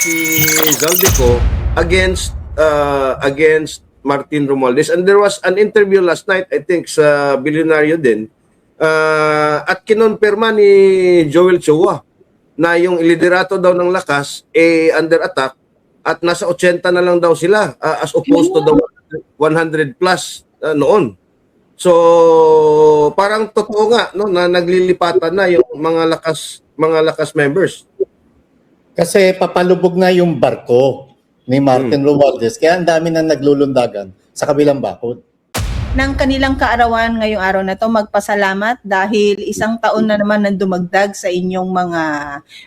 si Zaldico against Martin Romualdez. And there was an interview last night, I think, sa Bilyonaryo din. At kinonfirma ni Joel Chua na yung liderato daw ng Lakas under attack at nasa 80 na lang daw sila as opposed to the 100 plus noon. So parang totoo nga no na naglilipatan na yung mga lakas members. Kasi papalubog na yung barko ni Martin Romualdez kaya ang dami na naglulundagan sa kabilang bakod. Ng kanilang kaarawan ngayong araw na to, magpasalamat dahil isang taon na naman nang dumagdag sa inyong mga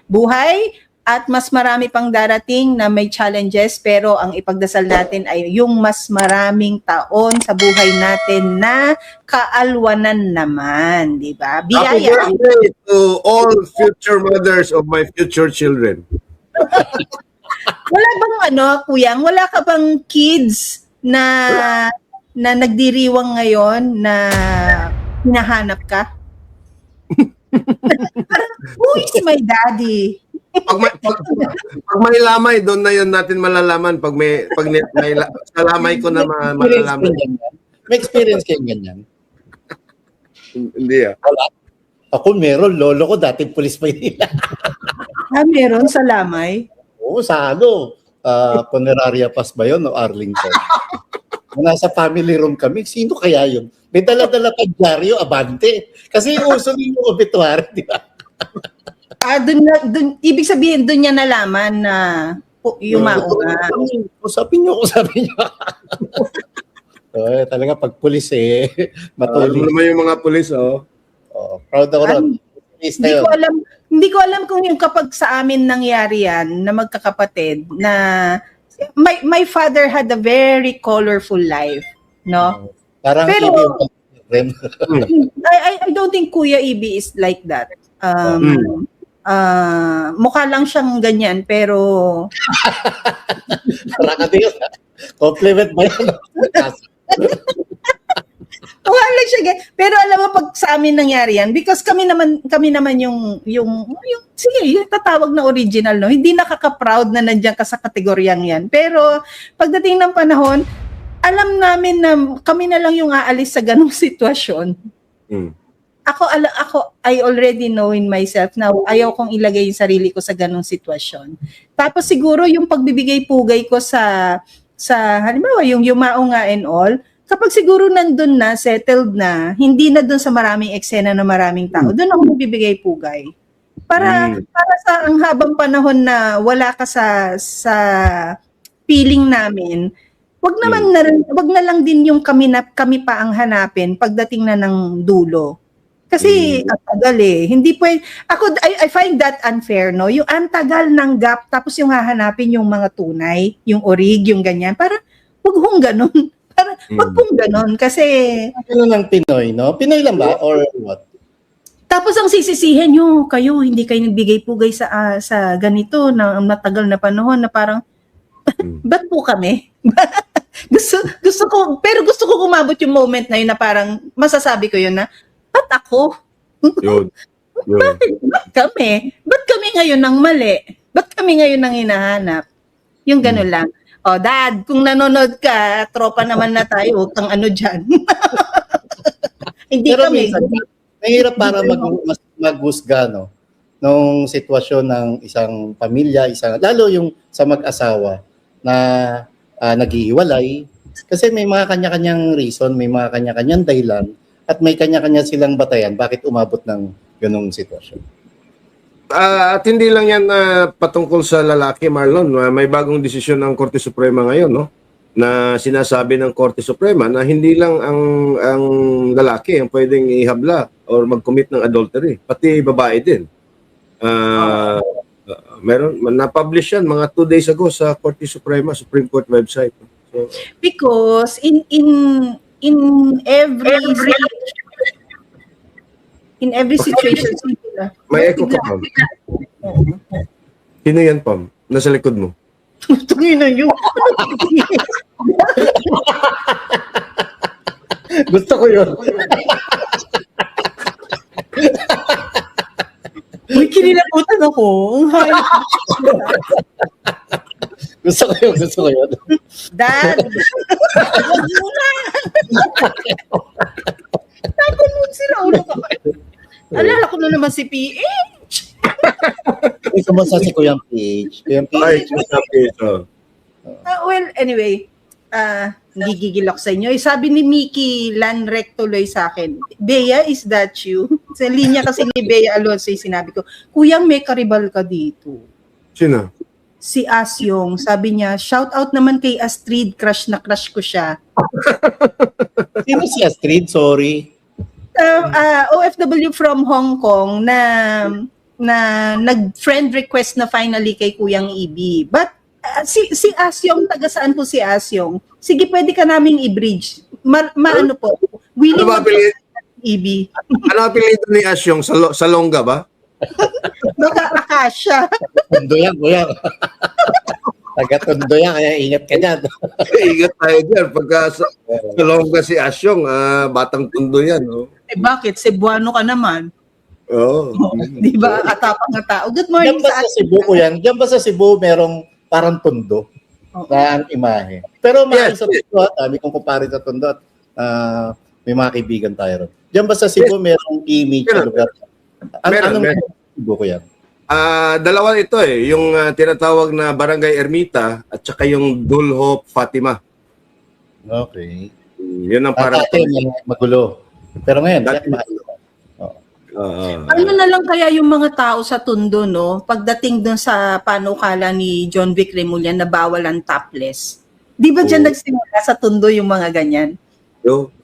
buhay at mas marami pang darating na may challenges, pero ang ipagdasal natin ay yung mas maraming taon sa buhay natin na kaalwanan naman, di ba? Happy Biyaya. birthday to all future mothers of my future children. Wala bang Kuyang, wala ka bang kids na nagdiriwang ngayon na hinahanap ka? Parang, who is my daddy? Pag may lamay, doon na yun natin malalaman. Pag may sa lamay ko na malalaman. May experience kayo ganyan? Hindi ah. Wala. Ako meron, lolo ko dating pulis pa yun. Meron sa lamay? Oo, sa Puneraria Pas ba yun o Arlington? Nasa family room kami, sino kaya yun? May dala-dala pa dyaryo, abante. Kasi uso rin yung obituary, di ba? Ibig sabihin, doon niya nalaman na yumao nga. Usapin niyo. Talaga pag pulis matuloy. Naman yung mga pulis, oh. Proud ako ron. Hindi ko alam kung yung kapag sa amin nangyari yan, na magkakapatid, na my father had a very colorful life, no? Parang pero I don't think Kuya Ibi is like that. Mukha lang siyang ganyan, pero parang compliment ba yan? mukha lang siya ganyan. Pero alam mo, pag sa amin nangyari yan, because kami naman yung sige, yung tatawag na original, no? Hindi nakaka-proud na nandiyan ka sa kategoryang yan. Pero pagdating ng panahon, alam namin na kami na lang yung aalis sa ganung sitwasyon. Ako, I already know in myself na ayaw kong ilagay yung sarili ko sa ganung sitwasyon. Tapos siguro yung pagbibigay pugay ko sa halimbawa yung yumao nga and all, kapag siguro nandun na, settled na, hindi na dun sa maraming eksena na maraming tao, dun ako magbibigay pugay. Para sa ang habang panahon na wala ka sa feeling namin, wag na lang din yung kami pa ang hanapin pagdating na ng dulo. Kasi ang tagal hindi pwede. I find that unfair, no? Yung antagal ng gap tapos yung hahanapin yung mga tunay, yung orig, yung ganyan. Para wag hong ganun. Para wag pong ganun kasi ano ng Pinoy, no? Pinoy lang ba or what? Tapos ang sisisihin nyo, kayo hindi kayo nagbigay pugay sa ganito na matagal na panahon na parang ba't po kami? gusto ko umabot yung moment na yun na parang masasabi ko yun na ba't ako? Yun. Ba't kami? Ba't kami ngayon ng mali? Ba't kami ngayon ng hinahanap? Yung gano'n lang. O, Dad, kung nanonood ka, tropa naman na tayo, huwag kang dyan. Hindi pero kami. Minsan, mahirap para maghusga, no? Nung sitwasyon ng isang pamilya, lalo yung sa mag-asawa na naghihiwalay. Kasi may mga kanya-kanyang reason, may mga kanya-kanyang dahilan, at may kanya-kanya silang batayan bakit umabot ng ganung sitwasyon. At hindi lang yan patungkol sa lalaki, Marlon. May bagong desisyon ng Korte Suprema ngayon, no? Na sinasabi ng Korte Suprema na hindi lang ang lalaki ang pwedeng ihabla or mag-commit ng adultery, pati babae din. Meron na-publish yan mga 2 days ago sa Korte Suprema, Supreme Court website. So, because in every situation, may echo ka, Pam. Sino yan, Pam? Nasa likod mo. Tungin na yun. Gusto ko yun. Uy, kinilabutan ako. Ang hayop. Gusto ko yun. Dad! Wag muna! Tapos mo sila ulo ka. Alala ko na naman si PH. Kumusta si Kuyang PH? Kuyang Ay, PH. sabi ito. Well, anyway, gigigil ako sa inyo. Sabi ni Mickey Lanrec tuloy sa akin, Bea, is that you? Sa linya kasi ni Bea Alonso yung sinabi ko, Kuyang, may karibal ka dito. Sino? Si Asyong, sabi niya, shout out naman kay Astrid, crush na crush ko siya. Sino si Astrid? Sorry. OFW from Hong Kong na nag-friend request na finally kay Kuyang EB. But si Asyong, taga saan po si Asyong? Sige, pwede ka naming i-bridge. Ano po? Willing Ano ba apelido? EB. Ano apelido ni Asyong? Salonga ba? Baka Akasha. Tondo yan, Kuyang. Taga-tondo yan, kaya ingat ka dyan. Ingat tayo dyan. Pagka Salonga si Asyong, batang tundo yan. Oh. Bakit? Cebuano ka naman. Oo. Di ba? Atapang na tao. Good morning Diyan ba sa Cebu, Kuyang? Diyan ba sa Cebu merong parang tondo na ang imahe? Pero Yes. sa Cebu, sabi kong kumpare sa tondo at may mga kaibigan tayo ron. Diyan ba sa Cebu merong image sa lugar? Anong Cebu, Kuyang? Dalawa ito yung tinatawag na Barangay Ermita at saka yung Dulho Fatima. Okay. Yun ang parang... Dati magulo. Pero ngayon, Dati- Ano na lang kaya yung mga tao sa Tondo, no? Pagdating dun sa panukala ni John Vic Remulla na bawal ang topless. Di ba dyan Oo. nagsimula sa Tondo yung mga ganyan? Yo.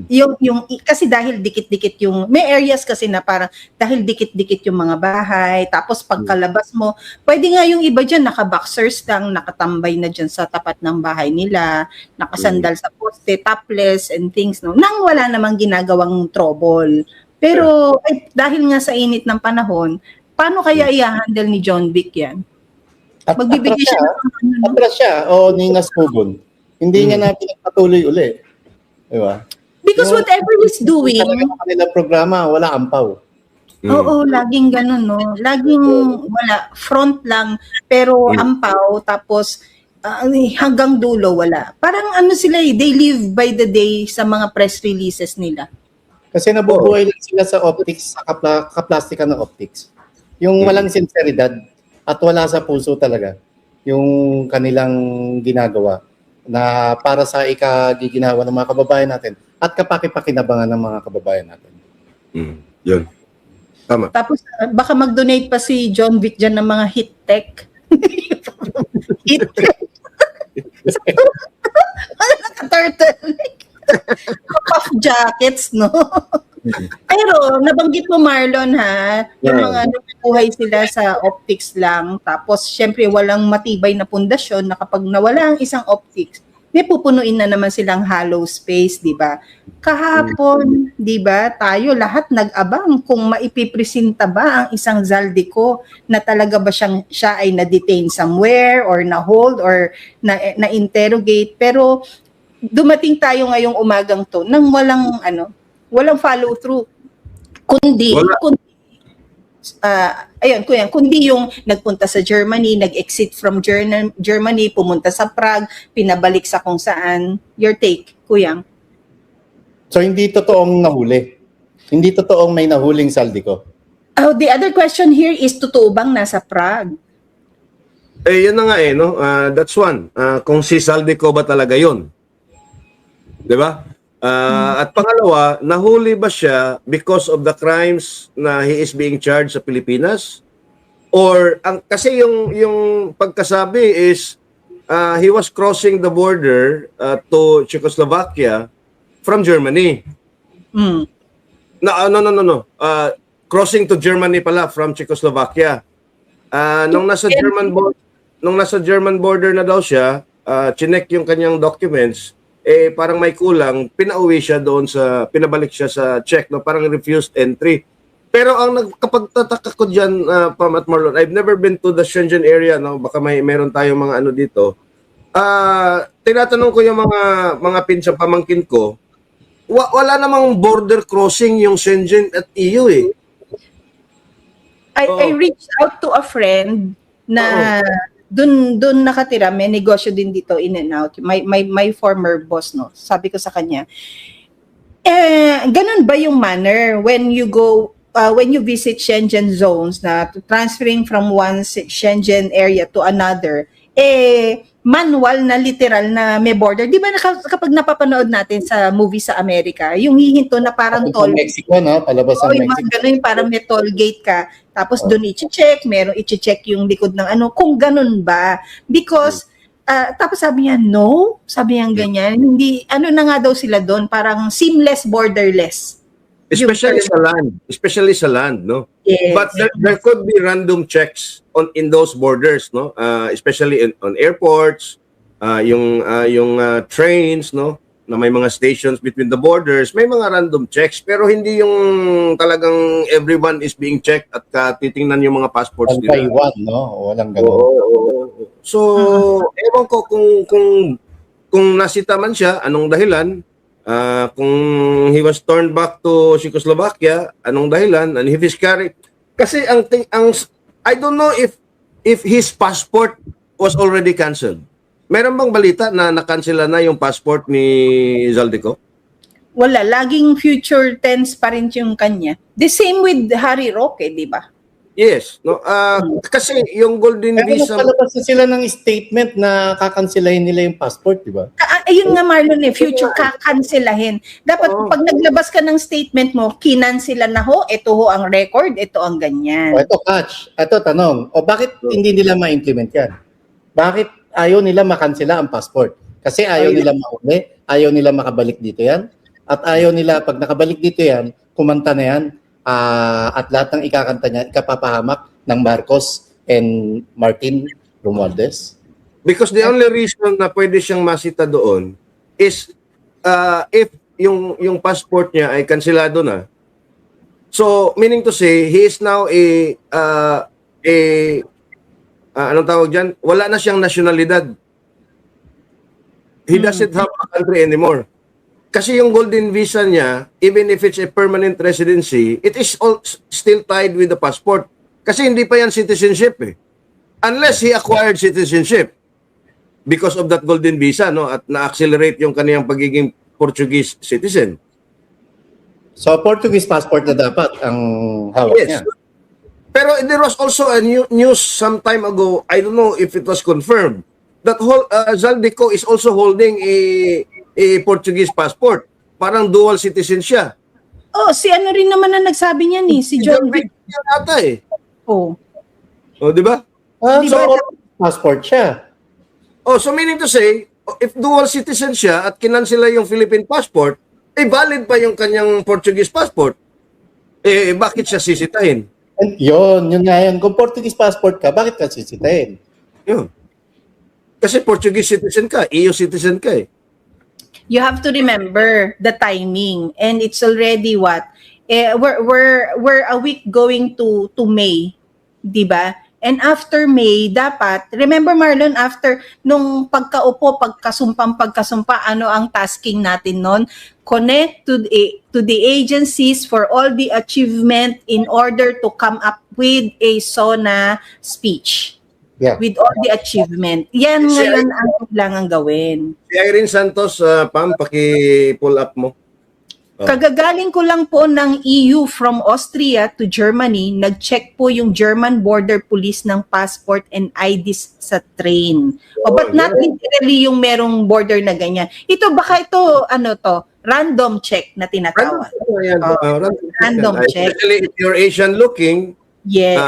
Yung kasi dahil dikit-dikit yung may areas kasi na parang dahil dikit-dikit yung mga bahay, tapos pagkalabas mo, pwede nga yung iba diyan naka-boxers lang, nakatambay na diyan sa tapat ng bahay nila, nakasandal sa poste, topless and things, no. Nang wala namang ginagawang trouble. Pero dahil nga sa init ng panahon, paano kaya i-handle ni John Vic yan? Magbibigay siya ng Atras siya o Ningas Pugon. Hindi niya na pinagpatuloy uli. Di ba? because whatever he's doing, Talagang kanilang programa, wala ampaw. oo, laging ganun, no? Laging wala. Front lang, pero ampaw, tapos hanggang dulo, wala. Parang ano sila they live by the day sa mga press releases nila. Kasi nabubuhay lang sila sa optics, sa kaplastika ng optics. Yung walang sinseridad at wala sa puso talaga yung kanilang ginagawa na para sa ikagiginawa ng mga kababayan natin at kapaki-pakinabangan ng mga kababayan natin. Yun. Tama. Tapos baka mag-donate pa si John Vic dyan ng mga hit tech. Hit tech. Naka-turtleneck. Puff jackets, no? Pero nabanggit mo, Marlon, ha? Yung mga nabubuhay sila sa optics lang. Tapos, syempre, walang matibay na pundasyon na kapag nawala ang isang optics, may pupunuin na naman silang hollow space, di ba? Kahapon, di ba, tayo lahat nag-abang kung maipipresenta ba ang isang Zaldico na talaga ba siya ay na-detain somewhere or na-hold or na-interrogate. Pero dumating tayo ngayong umagang to nang walang follow through. Kundi kundi yung nagpunta sa Germany, nag-exit from Germany, pumunta sa Prague, pinabalik sa kung saan. Your take, Kuyang? So hindi totoong nahuli. Hindi totoong may nahuling Zaldico. Oh, the other question here is, totoo bang nasa Prague? Yun na nga no? That's one. Kung si Zaldico ba talaga yun? Di ba? At pangalawa, nahuli ba siya because of the crimes na he is being charged sa Pilipinas? Or kasi yung pagkasabi is he was crossing the border to Czechoslovakia from Germany. No. Crossing to Germany pala from Czechoslovakia. Nung nasa German border na daw siya, chinek yung kanyang documents, parang may kulang, pinauwi siya doon pinabalik siya sa Czech, no? Parang refused entry. Pero ang nagkapagtataka ko dyan, Pam at Marlon, I've never been to the Shenzhen area, no? Baka meron tayong mga ano dito. Tinatanong ko yung mga pinsang pamangkin ko, wala namang border crossing yung Shenzhen at EU I reached out to a friend na Dun nakatira, may negosyo din dito in and out. My former boss, no. Sabi ko sa kanya, ganun ba yung manner when you go when you visit Shenzhen zones na transferring from one Shenzhen area to another, manual na literal na may border. Di ba kapag napapanood natin sa movie sa Amerika, yung hihinto na parang toll. Mexico, no? Palabas ng Yung Mexico. mga ganun, parang may toll gate ka. Tapos doon i-check, meron i-check yung likod ng ano, kung ganun ba. Because, tapos sabi niya, no. Sabi niya ganyan. Hindi, ano na nga daw sila doon, parang seamless, borderless. Especially sa land, no? Yes. But there could be random checks in those borders, no? Especially on airports, yung trains, no? Na may mga stations between the borders, may mga random checks, pero hindi yung talagang everyone is being checked at titingnan yung mga passports One by nila. one, no? Walang ganun. Oo. So, ewan ko kung nasita man siya, anong dahilan? Kung he was turned back to Czechoslovakia, anong dahilan? And if he's carried, kasi I don't know if his passport was already canceled. Meron bang balita na nakansela na yung passport ni Zaldico? Wala, laging future tense pa rin yung kanya. The same with Harry Roque, di ba? Yes, no. Kasi yung golden Pero visa, nagpalabas na sila ng statement na kakansilahin nila yung passport, di ba? Ayun nga Marlon, future kakanselahin. Dapat pag naglabas ka ng statement mo, kinansela na ho, ito ho ang record, ito ang ganyan. O ito, catch. Ito, tanong. O bakit hindi nila ma-implement yan? Bakit ayaw nila makansela ang passport? Kasi ayaw nila mauli, ayaw nila makabalik dito yan, at ayaw nila, pag nakabalik dito yan, kumanta na yan, at lahat ng ikakanta niya, ikapapahamak ng Marcos and Martin Romualdez. because the only reason na pwede siyang masita doon is if yung passport niya ay kanselado na. So, meaning to say, he is now anong tawag dyan? Wala na siyang nasyonalidad. He doesn't have a country anymore. Kasi yung golden visa niya, even if it's a permanent residency, it is still tied with the passport. Kasi hindi pa yan citizenship eh. Unless he acquired citizenship because of that golden visa, no, at na-accelerate yung kaniyang pagiging Portuguese citizen. So, Portuguese passport na dapat ang hawak niya. Pero there was also a news some time ago, I don't know if it was confirmed, that Zaldico is also holding a Portuguese passport. Parang dual citizen siya. Oh, si ano rin naman na nagsabi niya ni, si John Vic. Yan ata eh. Oh. O, di ba? Di So, ba? passport siya. Oh, so meaning to say, if dual citizen siya at kinansela yung Philippine passport, valid pa yung kanyang Portuguese passport. Bakit siya sisitahin? And yun nga yun. Kung Portuguese passport ka, bakit ka sisitahin? Yun. Kasi Portuguese citizen ka, EU citizen ka eh. You have to remember the timing, and it's already what? We're a week going to May, 'di ba? And after May, dapat, remember Marlon, after nung pagkaupo, pagkasumpa, ano ang tasking natin nun? Connect to the agencies for all the achievement in order to come up with a SONA speech. Yeah. With all the achievement. Yan ngayon ang kailangan gawin. Si Irene Santos, Pam, paki-pull up mo. Kagagaling ko lang po ng EU from Austria to Germany, nag-check po yung German border police ng passport and IDs sa train. But not literally yung merong border na ganyan. Ito, baka ito, random check na tinatawag. Random check. Especially if you're Asian looking, Yes.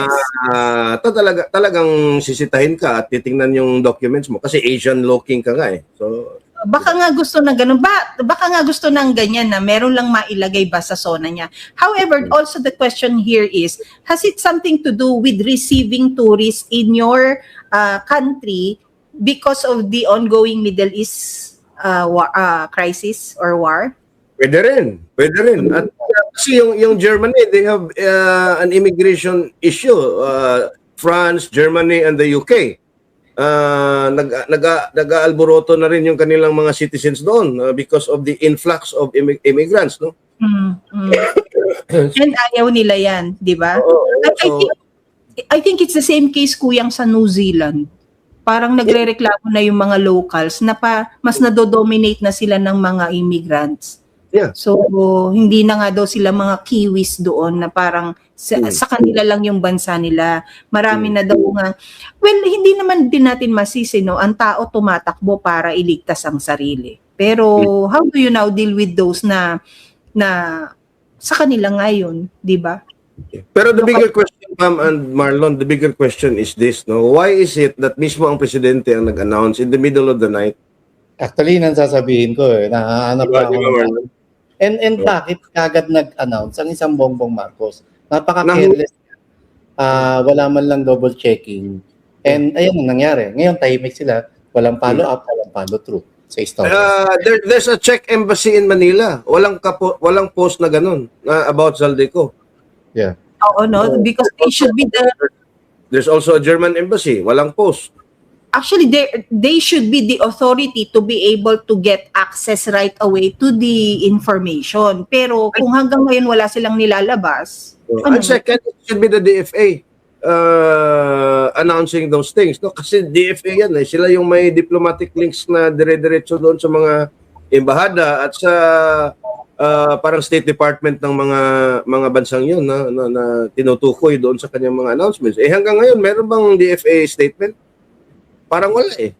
talagang sisitahin ka at titingnan yung documents mo kasi Asian looking ka nga eh. So, Baka nga gusto ng ganun. Baka nga gusto ng ganyan na meron lang mailagay ba sa SONA niya. However, also the question here is, has it something to do with receiving tourists in your country because of the ongoing Middle East crisis or war? pwede rin. At kasi yung Germany, they have an immigration issue. France, Germany, and the UK. Nag-aalboroto na rin yung kanilang mga citizens doon because of the influx of immigrants, no? And ayaw nila yan, di ba? I think it's the same case, kuyang, sa New Zealand. parang nagrereklamo na yung mga locals na mas nadodominate na sila ng mga immigrants. Yeah. So, hindi na nga daw sila mga Kiwis doon na parang sa kanila lang yung bansa nila. Marami na daw nga. Well, hindi naman din natin masisi, no? Ang tao tumatakbo para iligtas ang sarili. Pero, how do you now deal with those na sa kanila ngayon, di ba? Pero the bigger question, Pam and Marlon, the bigger question is this, no? Why is it that mismo ang presidente ang nag-announce in the middle of the night? Actually, nang sasabihin ko nahahanap Diba, na ako. Marlon? And bakit kagad nag-announce ang isang Bongbong Marcos? Napaka-careless. Wala man lang double checking. And ayun ang nangyari. Ngayon tahimik sila, walang follow-up, walang follow-through sa story. There's a Czech embassy in Manila. Walang post na ganun about Zaldico. Yeah. Oo, no? Because they should be There's also a German embassy. Walang post. actually they should be the authority to be able to get access right away to the information. Pero kung hanggang ngayon wala silang nilalabas, And second, it should be the DFA announcing those things. No? Kasi DFA yan. Sila yung may diplomatic links na dire-diretso doon sa mga embahada at sa parang State Department ng mga bansang yun na tinutukoy doon sa kanyang mga announcements. Hanggang ngayon, meron bang DFA statement? Parang wala eh.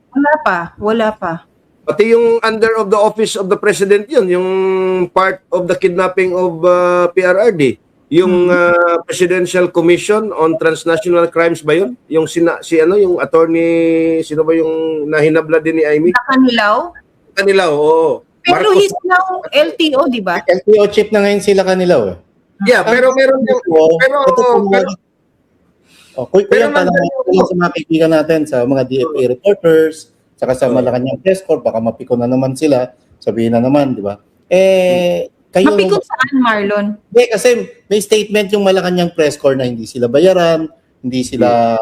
Wala pa. Pati yung under of the office of the president yun, yung part of the kidnapping of PRRD, yung Presidential Commission on Transnational Crimes ba yun? Yung yung attorney, sino ba yung nahinabla din ni Amy? Kanilaw, oo. Pero he's now LTO, di ba? LTO chief na ngayon sila kanila. Yeah, pero meron yung Kuya, talaga sa mga kaibigan natin, sa mga DFA reporters, saka sa Malacanang Press Corps, baka mapiko na naman sila, sabihin na naman, di ba? Kayo, mapikot saan, Marlon? Hindi, kasi may statement yung Malacanang Press Corps na hindi sila bayaran, hindi sila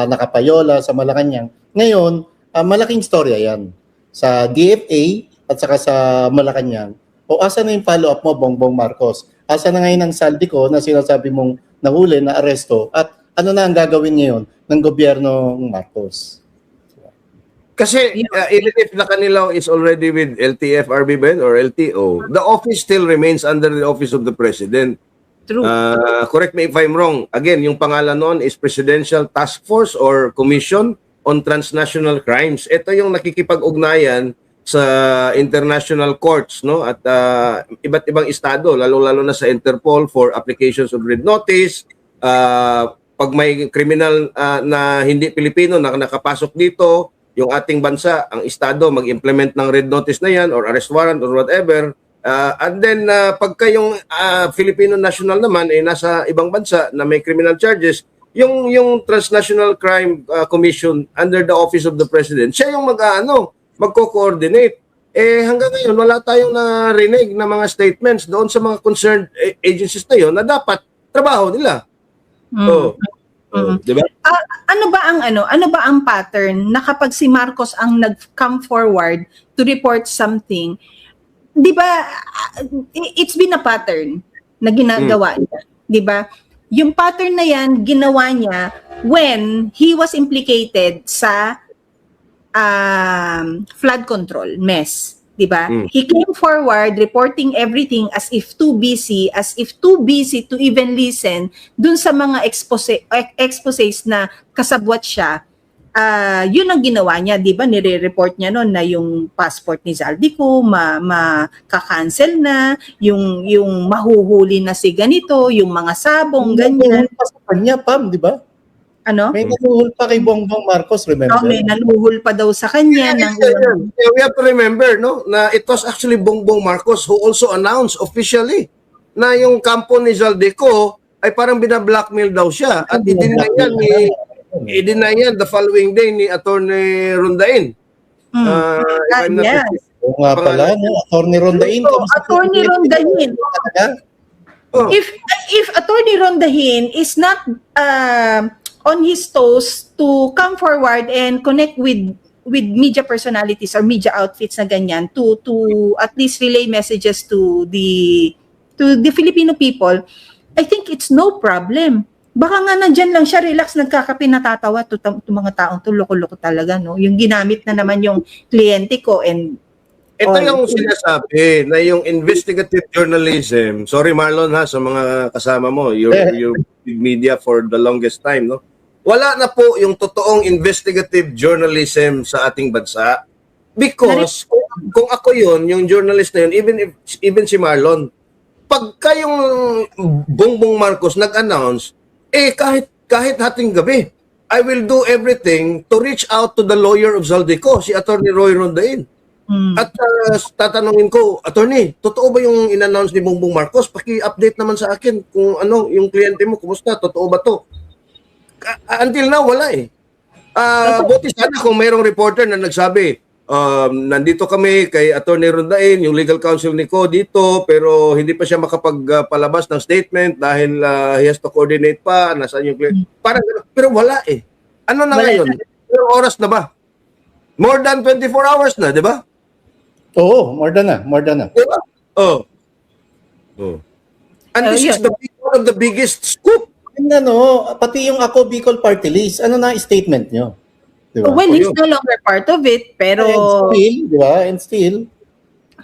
nakapayola sa Malacanang. Ngayon, malaking storya yan. Sa DFA at saka sa Malacanang, asa na yung follow-up mo, Bongbong Marcos? Asa na ngayon ang Zaldico na sinasabi mong nahuli, na aresto, at ano na ang gagawin ngayon ng gobyerno ng Marcos? Kasi even if the Kanilaw is already with LTFRB or LTO, the office still remains under the office of the president. True. Correct me if I'm wrong. Again, yung pangalan noon is Presidential Task Force or Commission on Transnational Crimes. Ito yung nakikipag-ugnayan sa international courts, no, at iba't ibang estado, lalo na sa Interpol for applications of red notice. Pag may criminal na hindi Pilipino na nakapasok dito, yung ating bansa, ang estado mag-implement ng red notice na yan or arrest warrant or whatever. And then pagka yung Filipino national naman nasa ibang bansa na may criminal charges, yung Transnational Crime Commission under the office of the president, siya yung magko-coordinate. Hanggang ngayon wala tayong narinig na mga statements doon sa mga concerned agencies na yon na dapat trabaho nila. Diba? Ano ba ang pattern na kapag si Marcos ang nag-come forward to report something, 'di ba? It's been a pattern na ginagawa niya, 'di ba? Yung pattern na 'yan ginawa niya when he was implicated sa flood control mess, 'di ba? He came forward reporting everything as if too busy to even listen dun sa mga exposés na kasabwat siya. Yun ang ginawa niya, 'di ba? Nire-report niya noon na yung passport ni Zaldico ka-cancel na, yung mahuhuli na si ganito, yung mga sabong ganyan. Sa kanya, Pam, 'di ba? Ano? May naluhol pa kay Bongbong Marcos, remember? May naluhol pa daw sa kanya. We have to remember, no, na it was actually Bongbong Marcos who also announced officially na yung kampo ni Zaldico ay parang binablackmail daw siya. At i-deny yan the following day ni Attorney Rondain. Oo nga pala, Attorney Rondain. Attorney Rondain. If Attorney Rondain is not on his toes to come forward and connect with media personalities or media outfits na ganyan to at least relay messages to the Filipino people, I think it's no problem Baka nga nandyan lang siya, relax, nagkakape, natatawa. To mga taong to, loko-loko talaga, no? Yung ginamit na naman yung kliyente ko and Ito all. yung sinasabi na yung investigative journalism. Sorry Marlon ha sa mga kasama mo, your media for the longest time, no. Wala na po yung totoong investigative journalism sa ating bansa because kung ako yung journalist na yun, even si Marlon, pagka yung Bongbong Marcos nag-announce, kahit hating gabi, I will do everything to reach out to the lawyer of Zaldico, si Attorney Roy Rondain. At tatanungin ko, attorney, totoo ba yung in-announce ni Bongbong Marcos? Paki-update naman sa akin kung ano, yung kliyente mo, kumusta? Totoo ba to? Until now, wala eh. Buti sana kung mayroong reporter na nagsabi, nandito kami kay Attorney Rondain, yung legal counsel ni Ko dito, pero hindi pa siya makapagpalabas ng statement dahil he has to coordinate pa, nasaan yung client. Parang gano'n. Pero wala eh. Ano na Wala. ngayon? Ilang oras na ba? More than 24 hours na, di ba? Oo, more than na. Diba? Oh. And this is one of the biggest scoop. Yung pati yung Ako Bicol Party List, ano na statement nyo? Diba? Well, he's no longer part of it, pero And still, di ba? And still,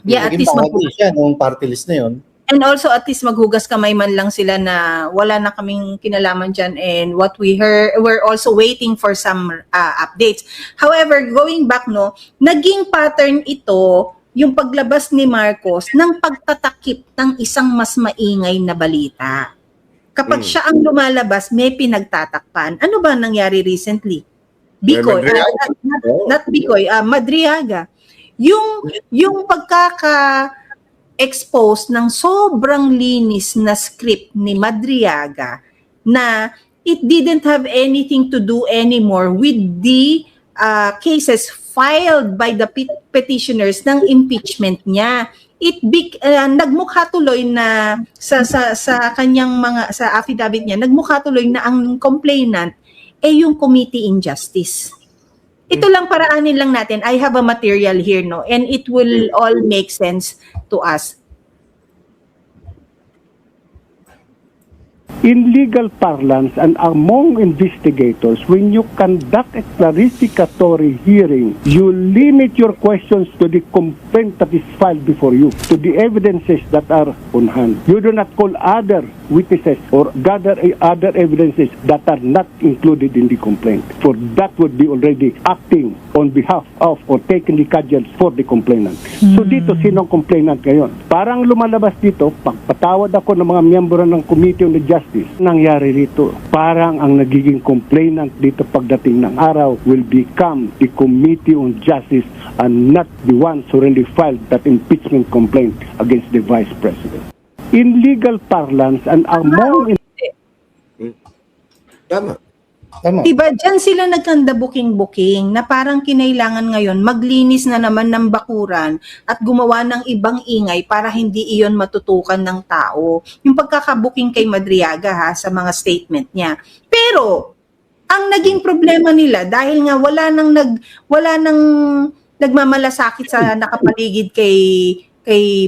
yeah, at naging least bahagi siya nung party list na yun. and also at least maghugas kamay man lang sila na wala na kaming kinalaman dyan, and what we heard, we're also waiting for some updates. However, going back, no, naging pattern ito, yung paglabas ni Marcos ng pagtatakip ng isang mas maingay na balita. Kapag siya ang lumalabas, may pinagtatakpan. Ano ba nangyari recently? Bikoy, Madriaga. not Bikoy, Madriaga. Yung pagkaka-expose ng sobrang linis na script ni Madriaga na it didn't have anything to do anymore with the cases filed by the petitioners ng impeachment niya. Nagmukha tuloy na sa kanyang sa affidavit niya, nagmukha tuloy na ang complainant yung Committee in Justice. Ito lang, paraanin lang natin. I have a material here, no, and it will all make sense to us. In legal parlance and among investigators, when you conduct a clarificatory hearing, you limit your questions to the complaint that is filed before you, to the evidences that are on hand. You do not call other witnesses or gather other evidences that are not included in the complaint, for that would be already acting on behalf of or taking the cudgels for the complainant. So dito, sinong complainant ngayon? Parang lumalabas dito, pagpatawad ako ng mga miyembro ng Committee on the Justice, nangyari dito, parang ang nagiging complainant dito pagdating ng araw will become the Committee on Justice and not the ones who really filed that impeachment complaint against the Vice President. In legal parlance and among... Tama. Diba, dyan sila nagkanda booking na parang kinailangan ngayon maglinis na naman ng bakuran at gumawa ng ibang ingay para hindi iyon matutukan ng tao. Yung pagkakabuking kay Madriaga sa mga statement niya. Pero, ang naging problema nila, dahil nga wala nang nagmamalasakit sa nakapaligid kay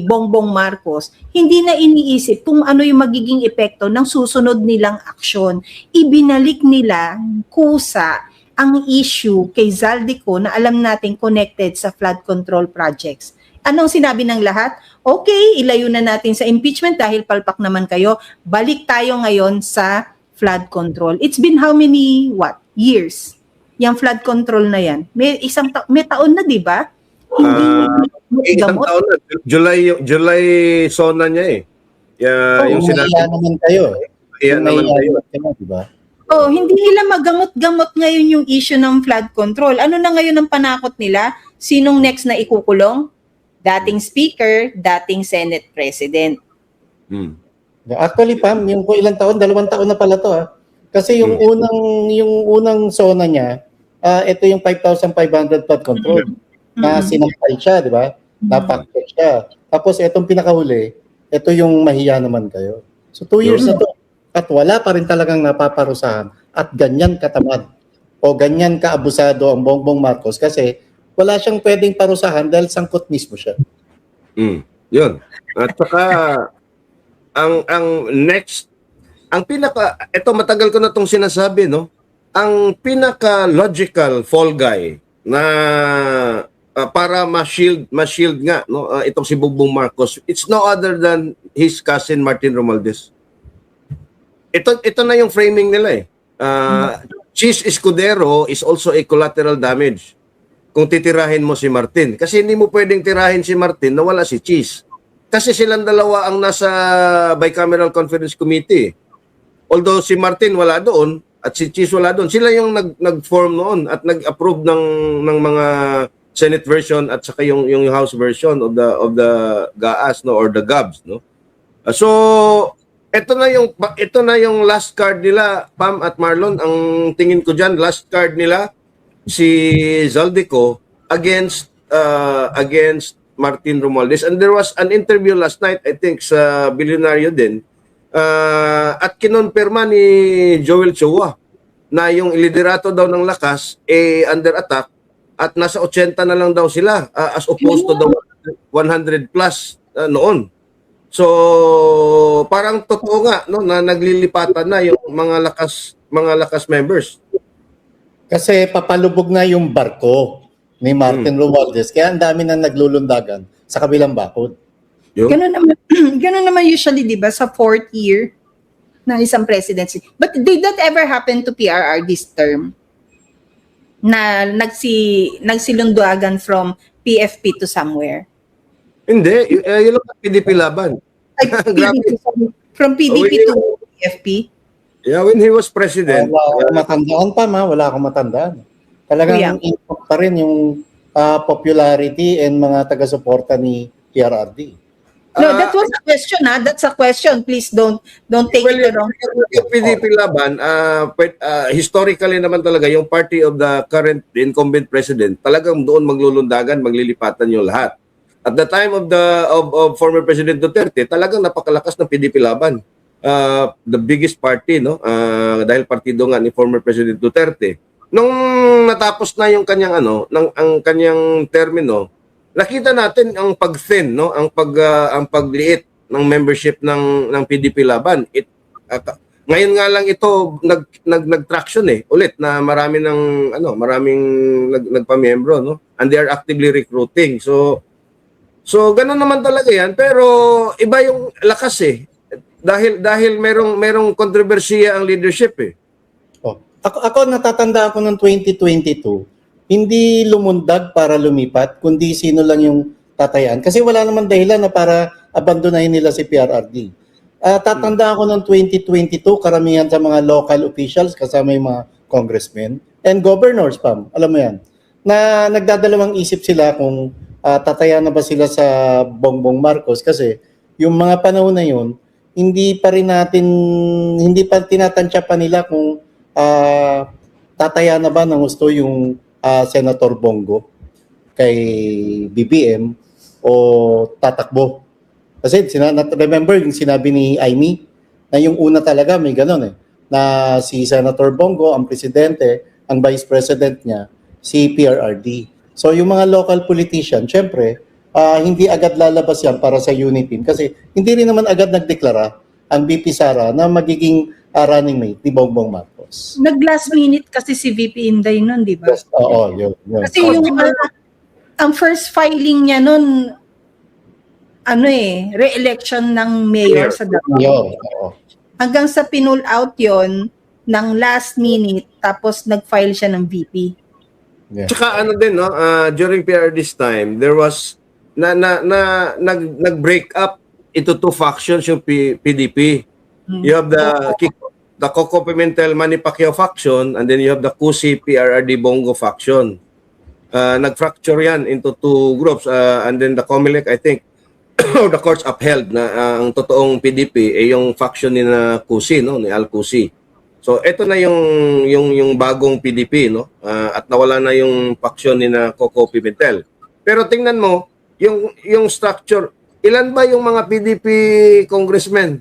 Bongbong Marcos, hindi na iniisip kung ano yung magiging epekto ng susunod nilang aksyon. Ibinalik nila kusa ang issue kay Zaldico na alam natin connected sa flood control projects. Anong sinabi ng lahat? Okay, ilayo na natin sa impeachment dahil palpak naman kayo. Balik tayo ngayon sa flood control. It's been how many, years? Yung flood control na yan. May taon na, di ba? Isang taon na. July sona niya eh. Yung sinabi. Iya naman kayo. Iya naman kayo. Diba? Hindi nila magamot-gamot ngayon yung issue ng flood control. Ano na ngayon ang panakot nila? Sinong next na ikukulong? Dating Speaker, dating Senate President. Actually, Pam, yung po ilang taon, 2 taon na pala to Kasi yung unang zona niya, ito yung 5,500 flood control. Na sinampal siya, di ba? Napak-check siya. Tapos itong pinakahuli, ito yung mahiya naman kayo. So 2 years na to. At wala pa rin talagang napaparusahan. At ganyan katamad. O ganyan kaabusado ang Bongbong Marcos kasi wala siyang pwedeng parusahan dahil sangkot mismo siya. Yun. At saka ang ito matagal ko na itong sinasabi, no? Ang pinaka-logical fall guy na para ma-shield nga, no? Itong si Bongbong Marcos, it's no other than his cousin Martin Romualdez. Ito na yung framing nila eh. Cheese Escudero is also a collateral damage kung titirahin mo si Martin. Kasi hindi mo pwedeng tirahin si Martin na wala si Cheese. Kasi silang dalawa ang nasa Bicameral Conference Committee. Although si Martin wala doon at si Cheese wala doon, sila yung nag-form noon at nag-approve ng mga Senate version at saka yung House version of the GAAS, no, or the GABs, no. So ito na yung last card nila, Pam at Marlon. Ang tingin ko diyan, last card nila si Zaldico against Martin Romualdez. And there was an interview last night, I think, sa Bilyonaryo din, at kinonfirma ni Joel Chua na yung liderato daw ng lakas under attack at nasa 80 na lang daw sila as opposed to the 100 plus noon. So parang totoo nga, no, na naglilipatan na yung mga lakas members. Kasi papalubog na yung barko ni Martin Romualdez. Kaya ang dami na naglulundagan sa kabilang bakod. Ganun naman usually, di ba, sa fourth year ng isang presidency. But did that ever happen to PRR this term? Na nagsilunduagan from PFP to somewhere? Hindi, yun lang PDP laban. Ay, PDP, from PDP to PFP? Yeah, when he was president. Wala akong matandaan pa, wala akong matandaan. Talagang impact pa rin yung popularity and mga taga-suporta ni PRRD. No, that was a question, ha? That's a question. Please don't take it the wrong way. Yung PDP laban, historically naman talaga, yung party of the current incumbent president, talagang doon maglulundagan, maglilipatan yung lahat. At the time of former President Duterte, talagang napakalakas ng PDP laban. The biggest party, no? Dahil partido nga ni former President Duterte. Nung natapos na yung kanyang ang kanyang termino, nakita natin ang pag-thin, no? Ang pagliit ng membership ng PDP laban. Ngayon nga lang ito nag-traction ulit na maraming nagpamiyembro, no? And they are actively recruiting. So ganun naman talaga 'yan, pero iba yung lakas dahil merong kontrobersiya ang leadership Ako natatanda ako noong 2022, hindi lumundag para lumipat, kundi sino lang yung tatayaan. Kasi wala naman dahilan na para abandonahin nila si PRRD. Tatanda ako noong 2022, karamihan sa mga local officials, kasama yung mga congressmen, and governors, Pam, alam mo yan, na nagdadalawang isip sila kung tataya na ba sila sa Bongbong Marcos. Kasi yung mga panahon na yun, hindi pa tinatansya pa nila kung tataya na ba ng gusto yung Senator Bongo kay BBM o tatakbo. Kasi remember yung sinabi ni Amy na yung una talaga may ganun na si Senator Bongo ang presidente, ang vice president niya si PRRD. So yung mga local politician, syempre, hindi agad lalabas yan para sa unit team kasi hindi rin naman agad nagdeklara ang VP Sara na magiging running mate ni Bongbong Marcos. Nag-last minute kasi si VP Inday nun, di ba? Yes, oo, yun. Kasi yung ang first filing niya nun, re-election ng mayor sa Davao. Oo. Hanggang sa pinull out yon ng last minute, tapos nag-file siya ng VP. Yeah. Tsaka din, no, during PRD's time, there was nag-break up into two factions yung PDP. You have the Coco Pimentel Manny Pacquiao faction and then you have the Cusi PRRD Bongo faction. Nag-fracture yan into two groups and then the COMELEC, I think, the courts upheld na ang totoong PDP yung faction ni na Cusi, no, ni Al Cusi. So ito na yung bagong PDP, no? At nawala na yung faction ni na Coco Pimentel. Pero tingnan mo yung structure. Ilan ba yung mga PDP congressmen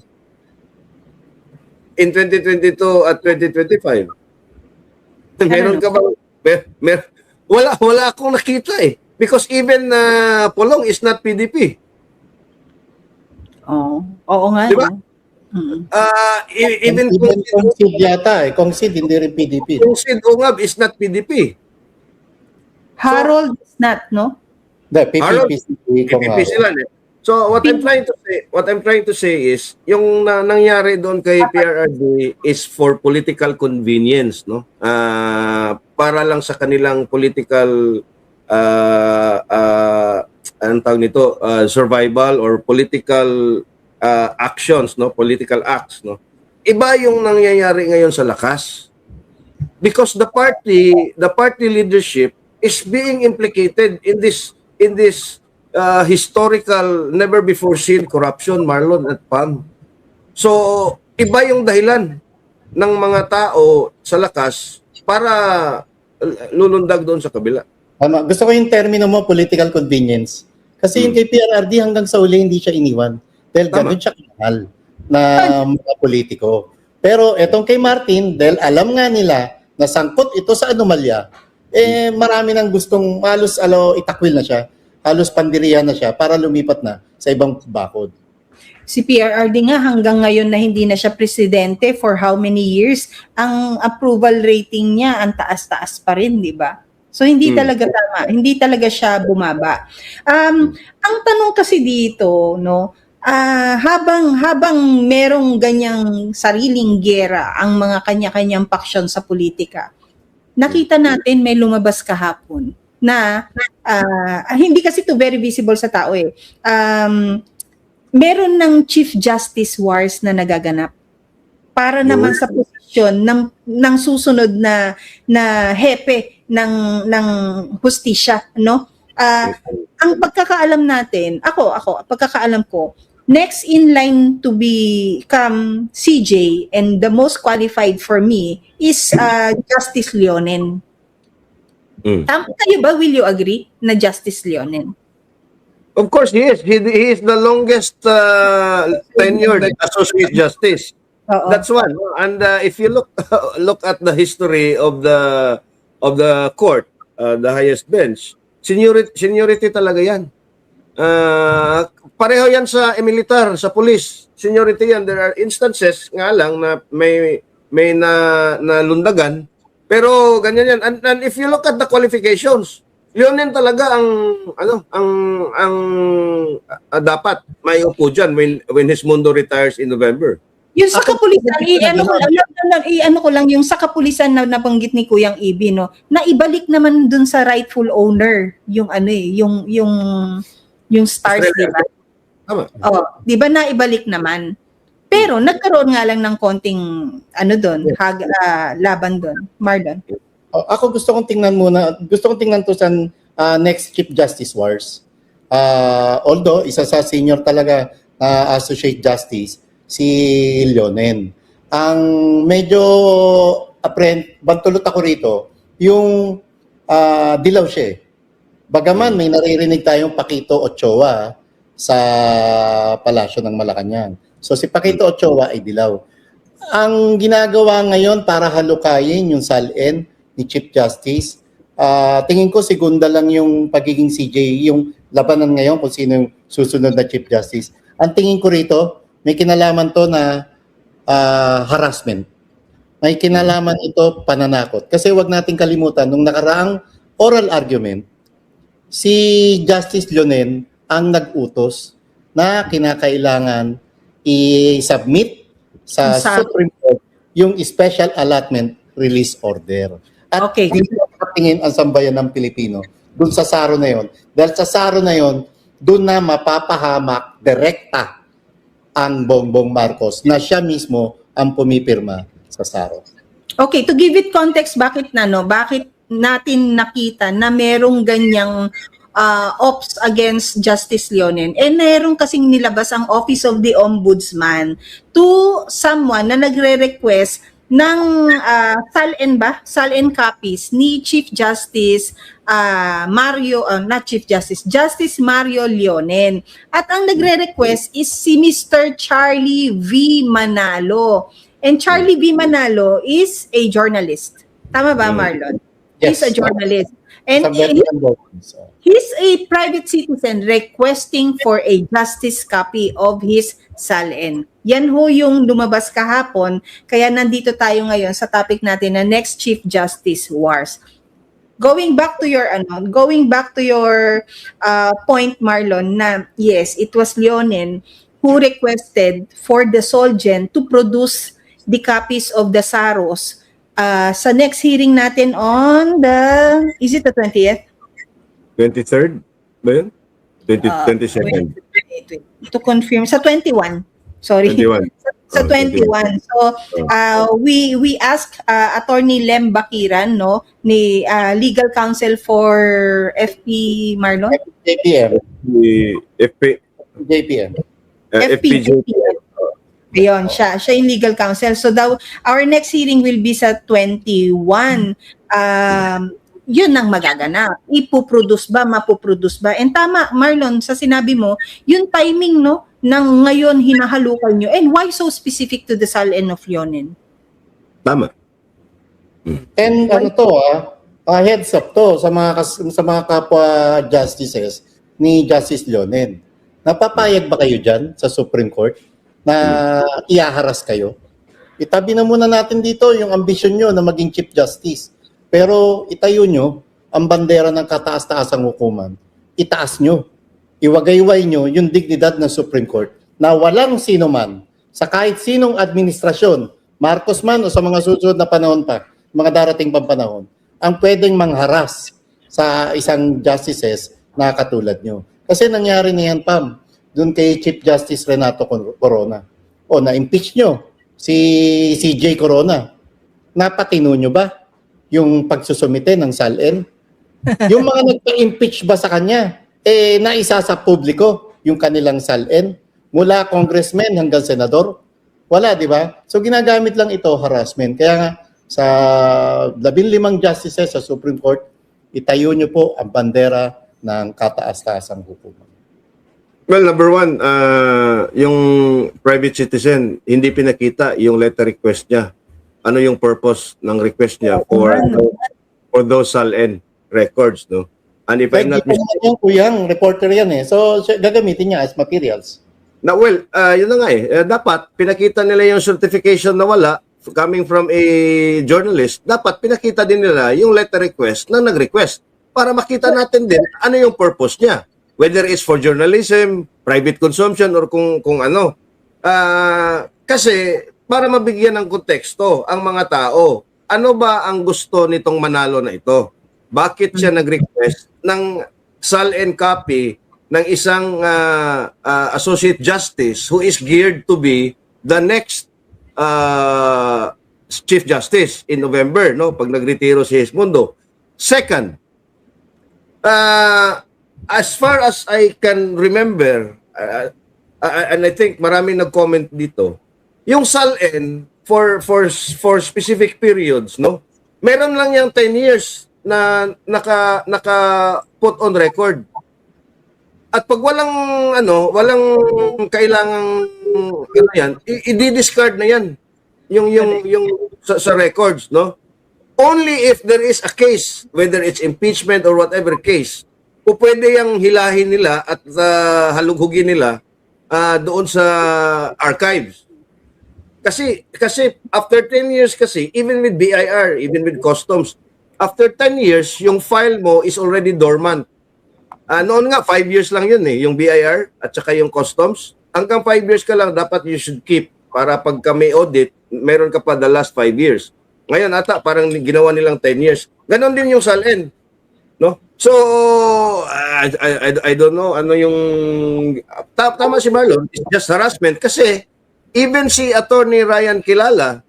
in 2022 at 2025? Meron ka bang wala akong nakita because even Polong is not PDP. Oo nga. Diba? Even Concede yata Concede, hindi rin PDP. kung Sid Ungab is not PDP. Harold is not, no? Hindi, Harold, PPP si PPP sila eh. So what I'm trying to say is yung nangyari doon kay PRRD is for political convenience, no? Para lang sa kanilang political anong tawag nito, survival or political actions, no? Political acts, no? Iba yung nangyayari ngayon sa lakas. Because the party leadership is being implicated in this historical, never before seen corruption, Marlon at Pam. So, iba yung dahilan ng mga tao sa lakas para lulundag doon sa kabila. Gusto ko yung termino mo, political convenience. Kasi yung kay PRRD hanggang sa uli hindi siya iniwan. Dahil gano'n siya kamahal na mga politiko. Pero etong kay Martin, dahil alam nga nila na sangkot ito sa anomalya, marami nang gustong halos itakwil na siya. Halos pandirihan na siya para lumipat na sa ibang bakod. Si PRRD nga hanggang ngayon na hindi na siya presidente for how many years, ang approval rating niya ang taas-taas pa rin, di ba? So hindi talaga tama, hindi talaga siya bumaba. Ang tanong kasi dito, no, habang merong ganyang sariling giyera ang mga kanya-kanyang paksyon sa politika, nakita natin may lumabas kahapon na hindi kasi to very visible sa tao eh. Meron ng Chief Justice Wars na nagaganap para naman sa posisyon ng susunod na hepe ng hustisya, no? Ang pagkakaalam natin, pagkakaalam ko, next in line to become CJ and the most qualified for me is Justice Leonen. Tama kayo ba? Will you agree na Justice Leonen? Of course, he is. He is the longest tenured associate justice. Oo. That's one. And if you look at the history of the court, the highest bench, seniority talaga yan. Pareho yan sa militar, sa police. Seniority yan. There are instances nga lang na may nalundagan. Pero ganyan yan. And if you look at the qualifications, Leonen talaga ang dapat may upo dyan when his mundo retires in November. Yung sa kapulisan, ano ko lang yung sa kapulisan na nabanggit ni Kuyang Ibi, no, na ibalik naman dun sa rightful owner yung yung stars, di ba? Tama. Oh, di ba naibalik naman? Pero nagkaroon nga lang ng konting laban doon, Marlon. Ako gusto kong tingnan to sa next Chief Justice Wars. Although isa sa senior talaga Associate Justice si Leonen. Ang medyo bantulot ako rito, yung dilaw siya. Bagaman may naririnig tayong Paquito Ochoa sa Palasyo ng Malacanang. So si Paquito Ochoa ay dilaw. Ang ginagawa ngayon para halukayin yung SALN ni Chief Justice, tingin ko segunda lang yung pagiging CJ, yung labanan ngayon kung sino yung susunod na Chief Justice. Ang tingin ko rito, may kinalaman to na harassment. May kinalaman ito pananakot. Kasi wag nating kalimutan, nung nakaraang oral argument, si Justice Leonen ang nag-utos na kinakailangan i-submit sa Supreme Court yung Special Allotment Release Order. At dito tingin ang sambayan ng Pilipino doon sa SARO na yon. Dahil sa SARO na yon, doon na mapapahamak direkta ang Bongbong Marcos na siya mismo ang pumipirma sa SARO. Okay, to give it context, bakit natin nakita na merong ganyang ops against Justice Leonen? Merong kasing nilabas ang Office of the Ombudsman to someone na nagre-request ng SALN copies ni Chief Justice Justice Mario Leonen. At ang nagre-request is si Mr. Charlie V. Manalo. And Charlie V. Manalo is a journalist. Tama ba, Marlon? Yes. He's a journalist. And Sa veteran documents. he's a private citizen requesting for a justice copy of his SALN. Yan ho yung lumabas kahapon, kaya nandito tayo ngayon sa topic natin na next Chief Justice Wars. Going back to your point, Marlon, na yes, it was Leonen who requested for the Solgen to produce the copies of the SAROS sa next hearing natin on is it the 20th? 23rd ba yun? 22nd. To confirm, sa 21. Sorry. 21. Sa 21. So, we asked Attorney Lem Bakiran, no, ni legal counsel for FP Marlon? JPM. JPM. FPJPM. Ayun, siya yung legal counsel. So, our next hearing will be sa 21. Yun ang magaganap. Ipoproduce ba, mapoproduce ba? And tama, Marlon, sa sinabi mo, yung timing, no, nang ngayon hinahalukan nyo. And why so specific to the SALN of Leonen? Tama. And heads up to sa mga kapwa justices ni Justice Leonen. Napapayag ba kayo dyan sa Supreme Court na iaharas kayo? Itabi na muna natin dito yung ambisyon nyo na maging Chief Justice. Pero itayo nyo ang bandera ng kataas-taasang hukuman. Itaas nyo. Iwagayway nyo yung dignidad ng Supreme Court na walang sino man sa kahit sinong administrasyon, Marcos man o sa mga susunod na panahon pa, mga darating pang panahon, ang pwedeng mangharas sa isang justices na katulad nyo. Kasi nangyari na yan, Pam, dun kay Chief Justice Renato Corona. O na-impeach nyo si CJ Corona. Napatino nyo ba yung pagsusumite ng SALN? Yung mga nagpa-impeach ba sa kanya, naisa sa publiko yung kanilang SALN? Mula congressman hanggang senador? Wala, di ba? So ginagamit lang ito, harassment. Kaya nga, sa 15 justices sa Supreme Court, itayo nyo po ang bandera ng kataas-taasang hukuman. Well, number one, yung private citizen, hindi pinakita yung letter request niya. Ano yung purpose ng request niya for those SALN records, no? And if I'm not mistaken, Kuyang, reporter yan eh. So, gagamitin niya as materials. yun na nga dapat pinakita nila yung certification na wala coming from a journalist. Dapat pinakita din nila yung letter request na nag-request para makita natin din ano yung purpose niya. Whether it's for journalism, private consumption, or kung ano. Kasi para mabigyan ng konteksto ang mga tao, ano ba ang gusto nitong manalo na ito? Bakit siya nag-request ng SALN copy ng isang Associate Justice who is geared to be the next Chief Justice in November, no? Pag nagretiro si Hismundo. Second, as far as I can remember, and I think maraming nag-comment dito, yung SALN for specific periods, no? Meron lang yung 10 years na naka put on record. At pag walang kailangang yan, i-discard na yan yung sa records, no? Only if there is a case, whether it's impeachment or whatever case, o pwede yung hilahin nila at halughugin nila doon sa archives. Kasi after 10 years kasi, even with BIR, even with customs, after 10 years, yung file mo is already dormant. Noon nga, 5 years lang yun yung BIR at saka yung customs. Hanggang 5 years ka lang, dapat you should keep para pagka may audit, meron ka pa the last 5 years. Ngayon ata, parang ginawa nilang 10 years. Ganon din yung SALN. No? So, I don't know ano yung... Tama si Marlon, it's just harassment kasi even si Attorney Ryan Kilala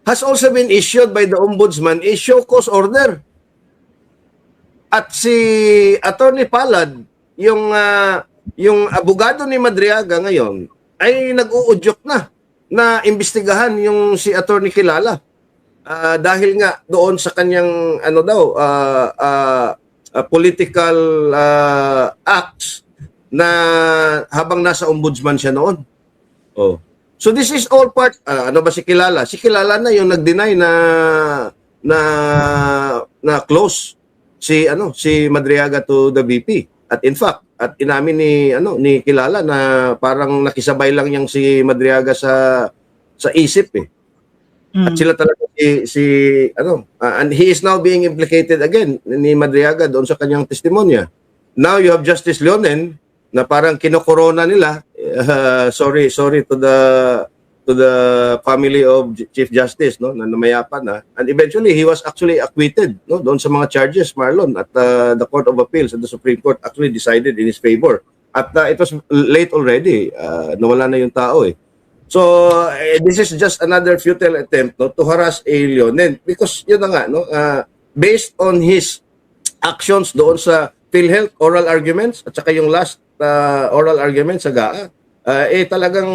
has also been issued by the Ombudsman a show cause order. At si Attorney Palad, yung abogado ni Madriaga ngayon, ay nag-uudyok na imbestigahan yung si Attorney Kilala. Dahil nga doon sa kanyang political acts na habang nasa ombudsman siya noon. Oh. So this is all part ano ba si Kilala? Si Kilala na yung nag-deny na close si Madriaga to the VP. At in fact, at inamin ni Kilala na parang nakisabay lang yang si Madriaga sa isip eh. At sila talaga and he is now being implicated again ni Madriaga doon sa kanyang testimonya. Now you have Justice Leonen na parang kinokorona nila. Sorry to the family of Chief Justice, no, na namayapa na. And eventually he was actually acquitted, no, doon sa mga charges, Marlon, at the Court of Appeals at the Supreme Court actually decided in his favor. At it was late already. Nawala na yung tao eh. So this is just another futile attempt, no, to harass a Leonen because yun na nga, no, based on his actions doon sa PhilHealth oral arguments at saka yung last oral argument sa GAA, talagang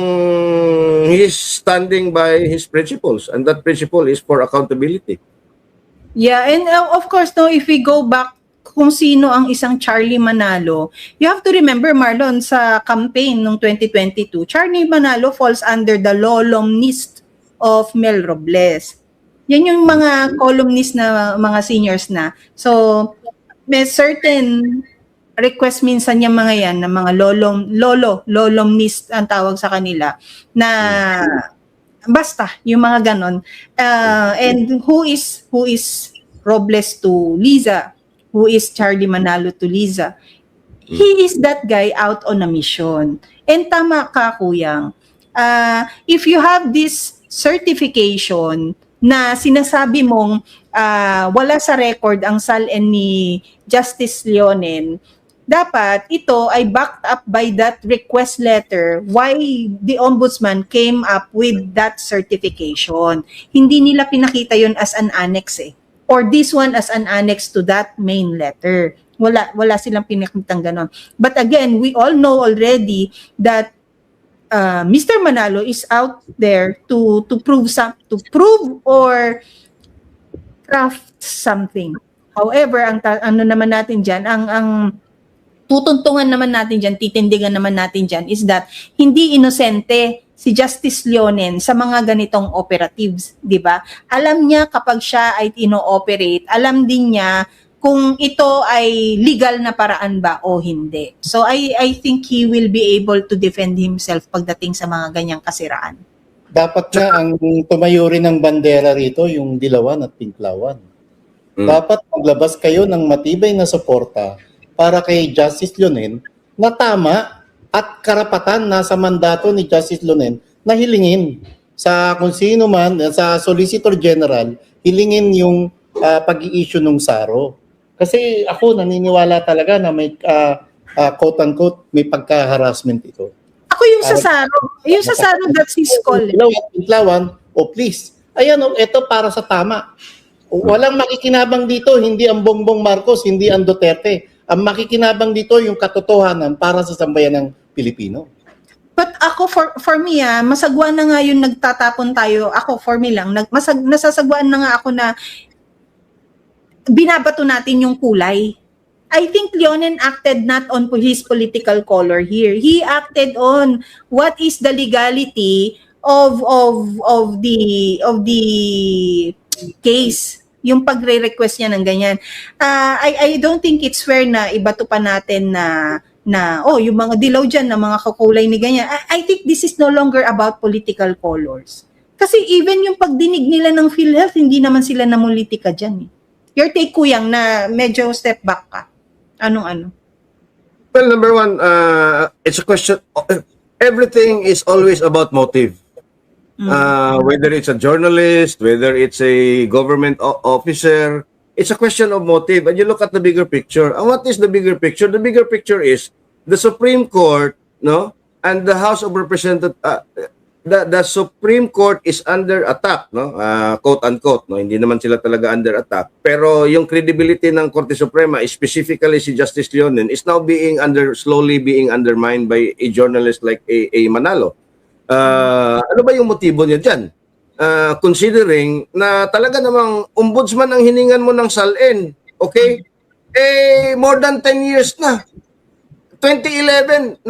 he's standing by his principles, and that principle is for accountability. Yeah, and of course, no, if we go back kung sino ang isang Charlie Manalo, you have to remember, Marlon, sa campaign noong 2022, Charlie Manalo falls under the columnist of Mel Robles. Yan yung mga columnist na mga seniors na. So, may certain request minsan yung mga yan, na mga lolomnist ang tawag sa kanila, na basta, yung mga ganon. And who is Robles to Liza? Who is Charlie Manalo to Liza? He is that guy out on a mission. And tama ka, Kuyang. If you have this certification na sinasabi mong wala sa record ang SALN ni Justice Leonen, dapat ito ay backed up by that request letter why the ombudsman came up with that certification. Hindi nila pinakita yun as an annex eh. Or this one as an annex to that main letter. Wala silang pinakitang ganon. But again, we all know already that Mr. Manalo is out there to prove or craft something. However, ang naman natin diyan, ang tutuntungan naman natin diyan, titindigan naman natin diyan is that hindi inosente si Justice Leonen sa mga ganitong operatives, di ba? Alam niya kapag siya ay ino-operate, alam din niya kung ito ay legal na paraan ba o hindi. So I think he will be able to defend himself pagdating sa mga ganyang kasiraan. Dapat nga ang tumayo rin ng bandera rito, yung dilawan at pinklawan. Dapat maglabas kayo ng matibay na suporta para kay Justice Leonen na tama at karapatan nasa mandato ni Justice Leonen na hilingin sa kung sino man, sa Solicitor General, hilingin yung pag-i-issue ng SARO. Kasi ako naniniwala talaga na may quote-unquote may pagka-harassment ito. Ako yung sa SARO. Yung sa SARO, that's his call. Pinklawan, please. Ayan, ito para sa tama. Walang makikinabang dito, hindi ang Bongbong Marcos, hindi ang Duterte. Ang makikinabang dito yung katotohanan para sa sambayan ng Pilipino. But ako, for me, masagwa na nga yung nagtatapon tayo. Ako, for me lang, nasasagwaan na nga ako na binabato natin yung kulay. I think Leonen acted not on his political color here. He acted on what is the legality of the case. Yung pagre-request niya ng ganyan. I don't think it's fair na ibato pa natin na yung mga dilaw dyan, na mga kakulay ni ganyan. I think this is no longer about political colors. Kasi even yung pagdinig nila ng PhilHealth, hindi naman sila namulitika dyan. Your take, Kuyang, na medyo step back ka. Anong-ano? Well, number one, it's a question. Everything is always about motive. Whether it's a journalist, whether it's a government officer, it's a question of motive. And you look at the bigger picture. And what is the bigger picture? The bigger picture is the Supreme Court, no, and the House of Representatives. The Supreme Court is under attack, no, quote unquote, no, hindi naman sila talaga under attack. Pero yung credibility ng Korte Suprema, specifically si Justice Leonen, is now slowly being undermined by a journalist like a Manalo. Ano ba yung motibo niya dyan? Considering na talaga namang ombudsman ang hiningan mo ng SALN, okay? More than 10 years na. 1989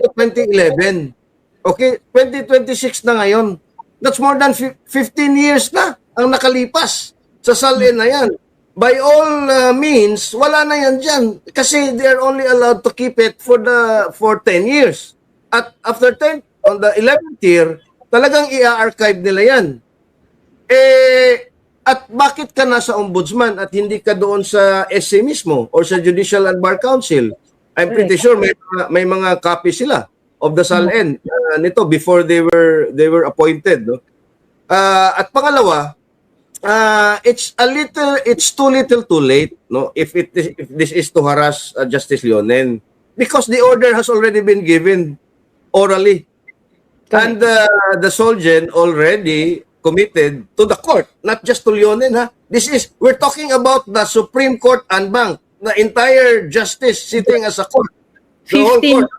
to 2011. Okay, 2026 na ngayon. That's more than 15 years na ang nakalipas sa SALN na yan. by all means, wala na yan dyan. Kasi they're only allowed to keep it for 10 years. At after 10, on the 11th year, talagang i-archive nila yan. At bakit ka nasa ombudsman at hindi ka doon sa SC mismo or sa Judicial and Bar Council? I'm pretty sure may mga copy sila of the SALN nito before they were appointed, no? At pangalawa, it's too little too late, no, if this is to harass Justice Leonen, because the order has already been given orally. And the Solgen already committed to the court, not just to Leonen, ha. We're talking about the Supreme Court and Bank, the entire justice sitting as a court. The whole 15 court.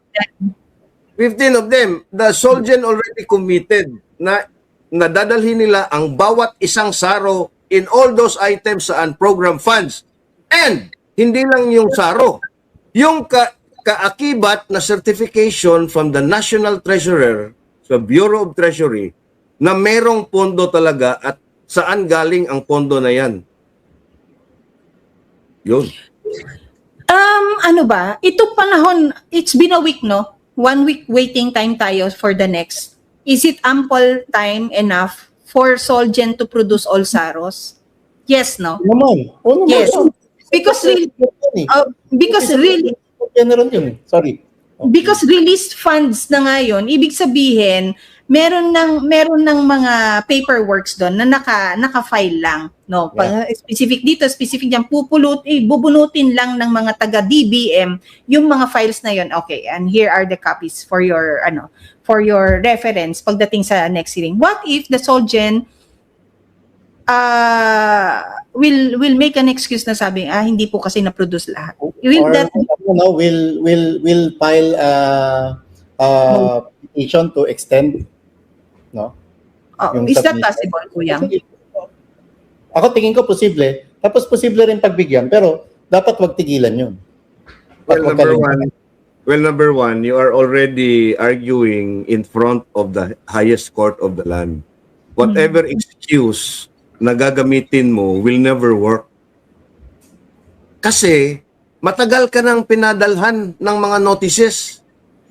15 of them. The Solgen already committed na nadadalhin nila ang bawat isang saro in all those items sa unprogrammed funds. And hindi lang yung saro, yung kaakibat na certification from the National Treasurer sa Bureau of Treasury na merong pondo talaga at saan galing ang pondo na yan. Yun. Ano ba? Ito panahon, it's been a week, no? 1 week waiting time tayo for the next. Is it ample time enough for Solgen to produce all saros? Yes, no? Naman. Oo naman. Yes. Because really, General yun. Sorry. because released funds na ngayon, ibig sabihin, meron ng mga paperworks doon na naka-file lang, no? Specific dito, specific diyan, bubunutin lang ng mga taga DBM yung mga files na yon. Okay, and here are the copies for your reference pagdating sa next hearing. What if the Solgen will make an excuse na sabi, hindi po kasi na-produce lahat. Will file petition to extend, no? Is that possible, Kuya? Ako tingin ko posible. Tapos posible rin pagbigyan, pero dapat wag tigilan yun. Well, number one, you are already arguing in front of the highest court of the land. Whatever excuse na gagamitin mo will never work. Kasi matagal ka nang pinadalhan ng mga notices.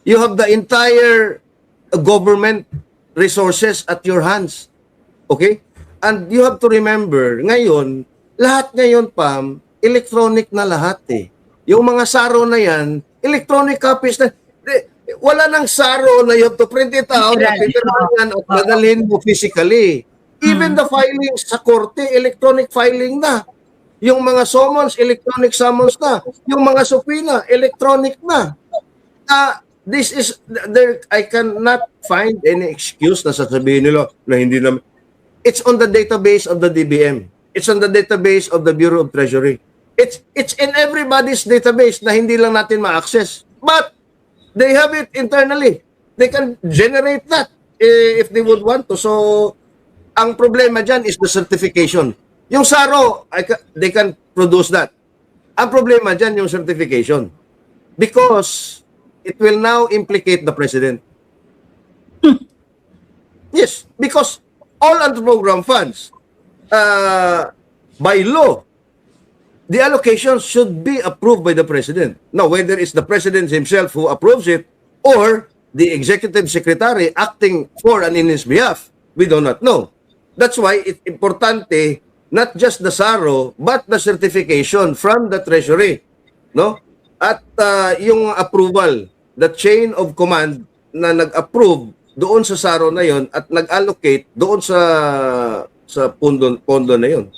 You have the entire government resources at your hands. Okay? And you have to remember, ngayon, lahat ngayon, Pam, electronic na lahat eh. Yung mga saro na yan, electronic copies na. Wala nang saro na you have to print it out, pipirmahan at dadalhin mo physically. Even the filing sa korte, electronic filing na. Yung mga summons, electronic summons na. Yung mga subpoena, electronic na. I cannot find any excuse na sasabihin nila na hindi naman. It's on the database of the DBM. It's on the database of the Bureau of Treasury. It's in everybody's database na hindi lang natin ma-access. But they have it internally. They can generate that if they would want to. So, ang problema dyan is the certification. Yung SARO, they can produce that. Ang problema dyan yung certification. Because it will now implicate the president. Yes, because all unprogrammed funds, by law, the allocation should be approved by the president. Now, whether it's the president himself who approves it or the executive secretary acting for and in his behalf, we do not know. That's why it's importante not just the SARO but the certification from the Treasury, no? At yung approval, the chain of command na nag-approve doon sa SARO na yon at nag-allocate doon sa pondo na yon.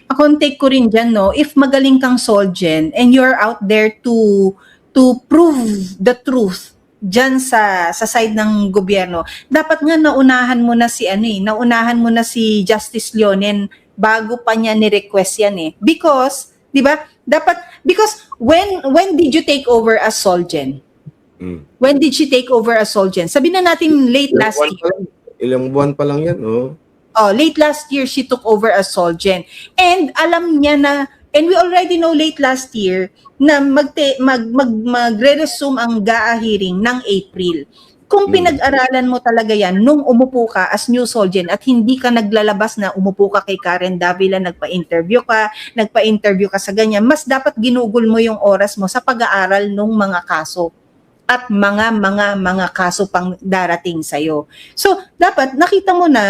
Ako take ko rin dyan, no? If magaling kang Solgen and you're out there to prove the truth dyan sa side ng gobyerno, dapat nga naunahan mo na si Justice Leonen bago pa niya ni-request yan eh. Because, di ba? Because when did you take over as Solgen? When did she take over as Solgen? Sabi na natin late last year. Ilang buwan pa lang yan, oh. Late last year, she took over as Solgen. And alam niya na, and we already know late last year, na magre-resume ang GAA hearing ng April. Kung pinag-aralan mo talaga yan nung umupo ka as new Solgen at hindi ka naglalabas na umupo ka kay Karen Davila, nagpa-interview ka sa ganyan, mas dapat ginugol mo yung oras mo sa pag-aaral nung mga kaso at mga kaso pang darating sa'yo. So, dapat nakita mo na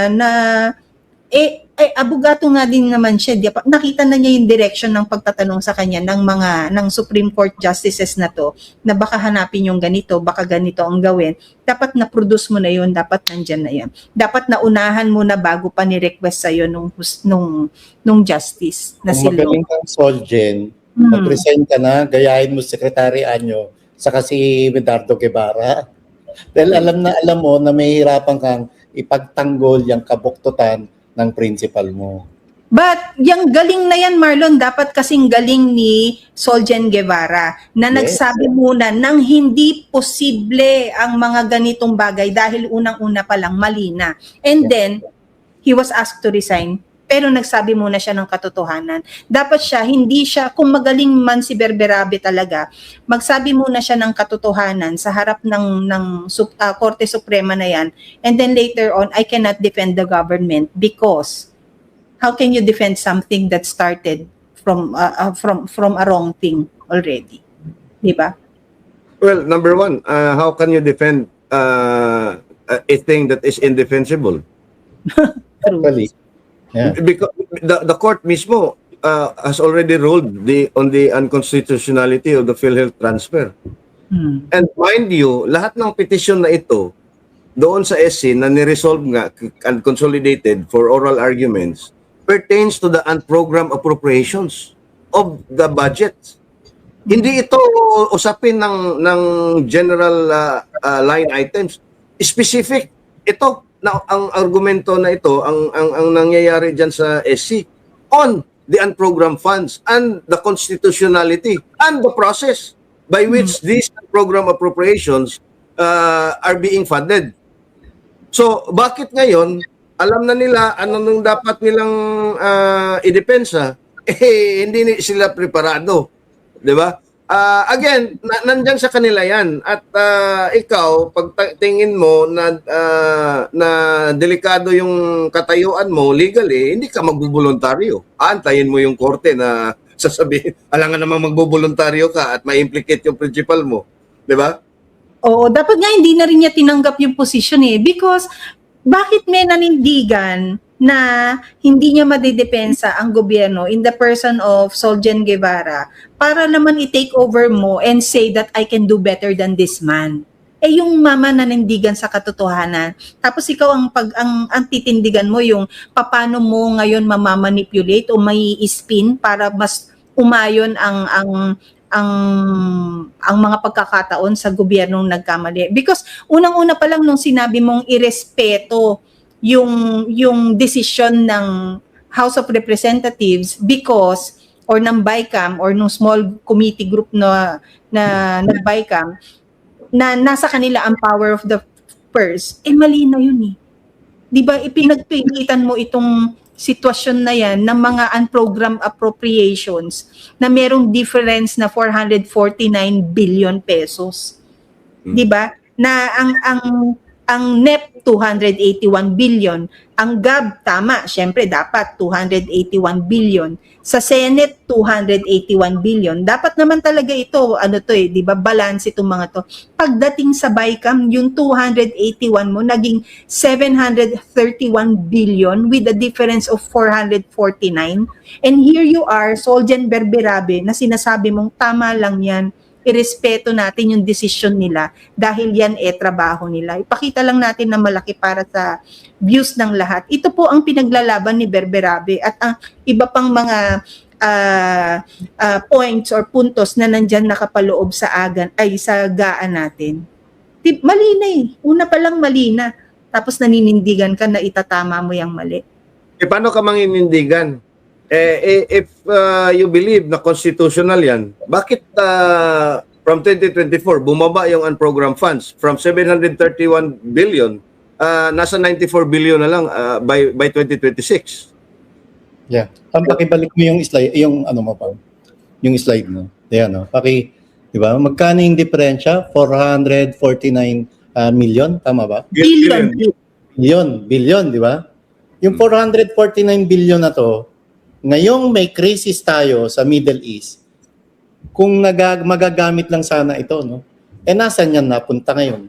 abogado nga din naman siya. Nakita na niya yung direction ng pagtatanong sa kanya ng Supreme Court justices na to, na baka hanapin yung ganito, baka ganito ang gawin. Dapat na-produce mo na yun, dapat nandyan na yan. Dapat naunahan mo na bago pa ni-request sa'yo nung justice na Kung sila. magaling kang Solgen, mag-resign ka na, gayahin mo Secretary Anyo, saka si Medardo Guevara. Dahil alam mo na may hirapan kang ipagtanggol yung kabuktutan ng principal mo. But yung galing na yan, Marlon, dapat kasing galing ni Solgen Guevara na nagsabi muna nang hindi posible ang mga ganitong bagay dahil unang-una pa lang mali na. And then, he was asked to resign, pero nagsabi muna siya ng katotohanan. Dapat siya, hindi siya, kung magaling man si Berberabe talaga, magsabi muna siya ng katotohanan sa harap ng Korte Suprema na yan. And then later on, I cannot defend the government because how can you defend something that started from a wrong thing already? Di ba? Well, number one, how can you defend a thing that is indefensible? True. Actually, yeah. Because the court mismo has already ruled on the unconstitutionality of the PhilHealth transfer. And mind you, lahat ng petition na ito doon sa SC na ni-resolve nga and consolidated for oral arguments pertains to the unprogrammed appropriations of the budget. Hindi ito usapin ng general line items. Specific. Ito na ang argumento na ito, ang nangyayari diyan sa SC on the unprogrammed funds and the constitutionality and the process by which these unprogrammed appropriations are being funded. So, bakit ngayon alam na nila ano nung dapat nilang idepensa, hindi sila preparado, 'di ba? Again, nandyan sa kanila yan. At ikaw, pag tingin mo na delikado yung katayuan mo legally, hindi ka magbuboluntaryo. Antayin mo yung korte na sasabihin, alangan namang magbuboluntaryo ka at ma-implicate yung principal mo. Di ba? Oo, dapat nga hindi na rin niya tinanggap yung position because bakit may nanindigan na hindi niya madidepensa ang gobyerno in the person of Solgen Guevara para naman i-take over mo and say that I can do better than this man. Yung mama nanindigan sa katotohanan. Tapos ikaw ang titindigan mo yung paano mo ngayon mamamanipulate o may spin para mas umayon ang mga pagkakataon sa gobyernong nagkamali. Because unang-una pa lang nung sinabi mong irespeto yung decision ng House of Representatives because or ng BICAM or ng small committee group na BICAM na nasa kanila ang power of the purse, mali na yun . Di ba ipinagpilitan mo itong sitwasyon na yan ng mga unprogrammed appropriations na merong difference na 449 billion pesos. Di ba? Na ang NEP 281 billion, ang GAB tama, syempre dapat 281 billion. Sa Senate 281 billion. Dapat naman talaga ito, 'di ba? Balance itong mga to. Pagdating sa BICAM, yung 281 mo naging 731 billion with a difference of 449. And here you are, Solgen Berberabe, na sinasabi mong tama lang 'yan. Irespeto natin yung desisyon nila dahil yan trabaho nila. Ipakita lang natin na malaki para sa views ng lahat. Ito po ang pinaglalaban ni Berberabe at ang iba pang mga points or puntos na nandyan nakapaloob sa gaan natin. Mali na Una pa lang mali na. Tapos naninindigan ka na itatama mo yung mali. Paano ka manginindigan? If you believe na constitutional yan, bakit from 2024 bumaba yung unprogrammed funds from 731 billion nasa 94 billion na lang by 2026? Yeah. Pakibalik mo yung slide, yung yung slide mo. Ayan, di ba? Magkano yung diferensya? 449 million, tama ba? Billion. Billion, di ba? Yung 449 billion na to, ngayong may crisis tayo sa Middle East, kung magagamit lang sana ito, no? Nasan yan napunta ngayon?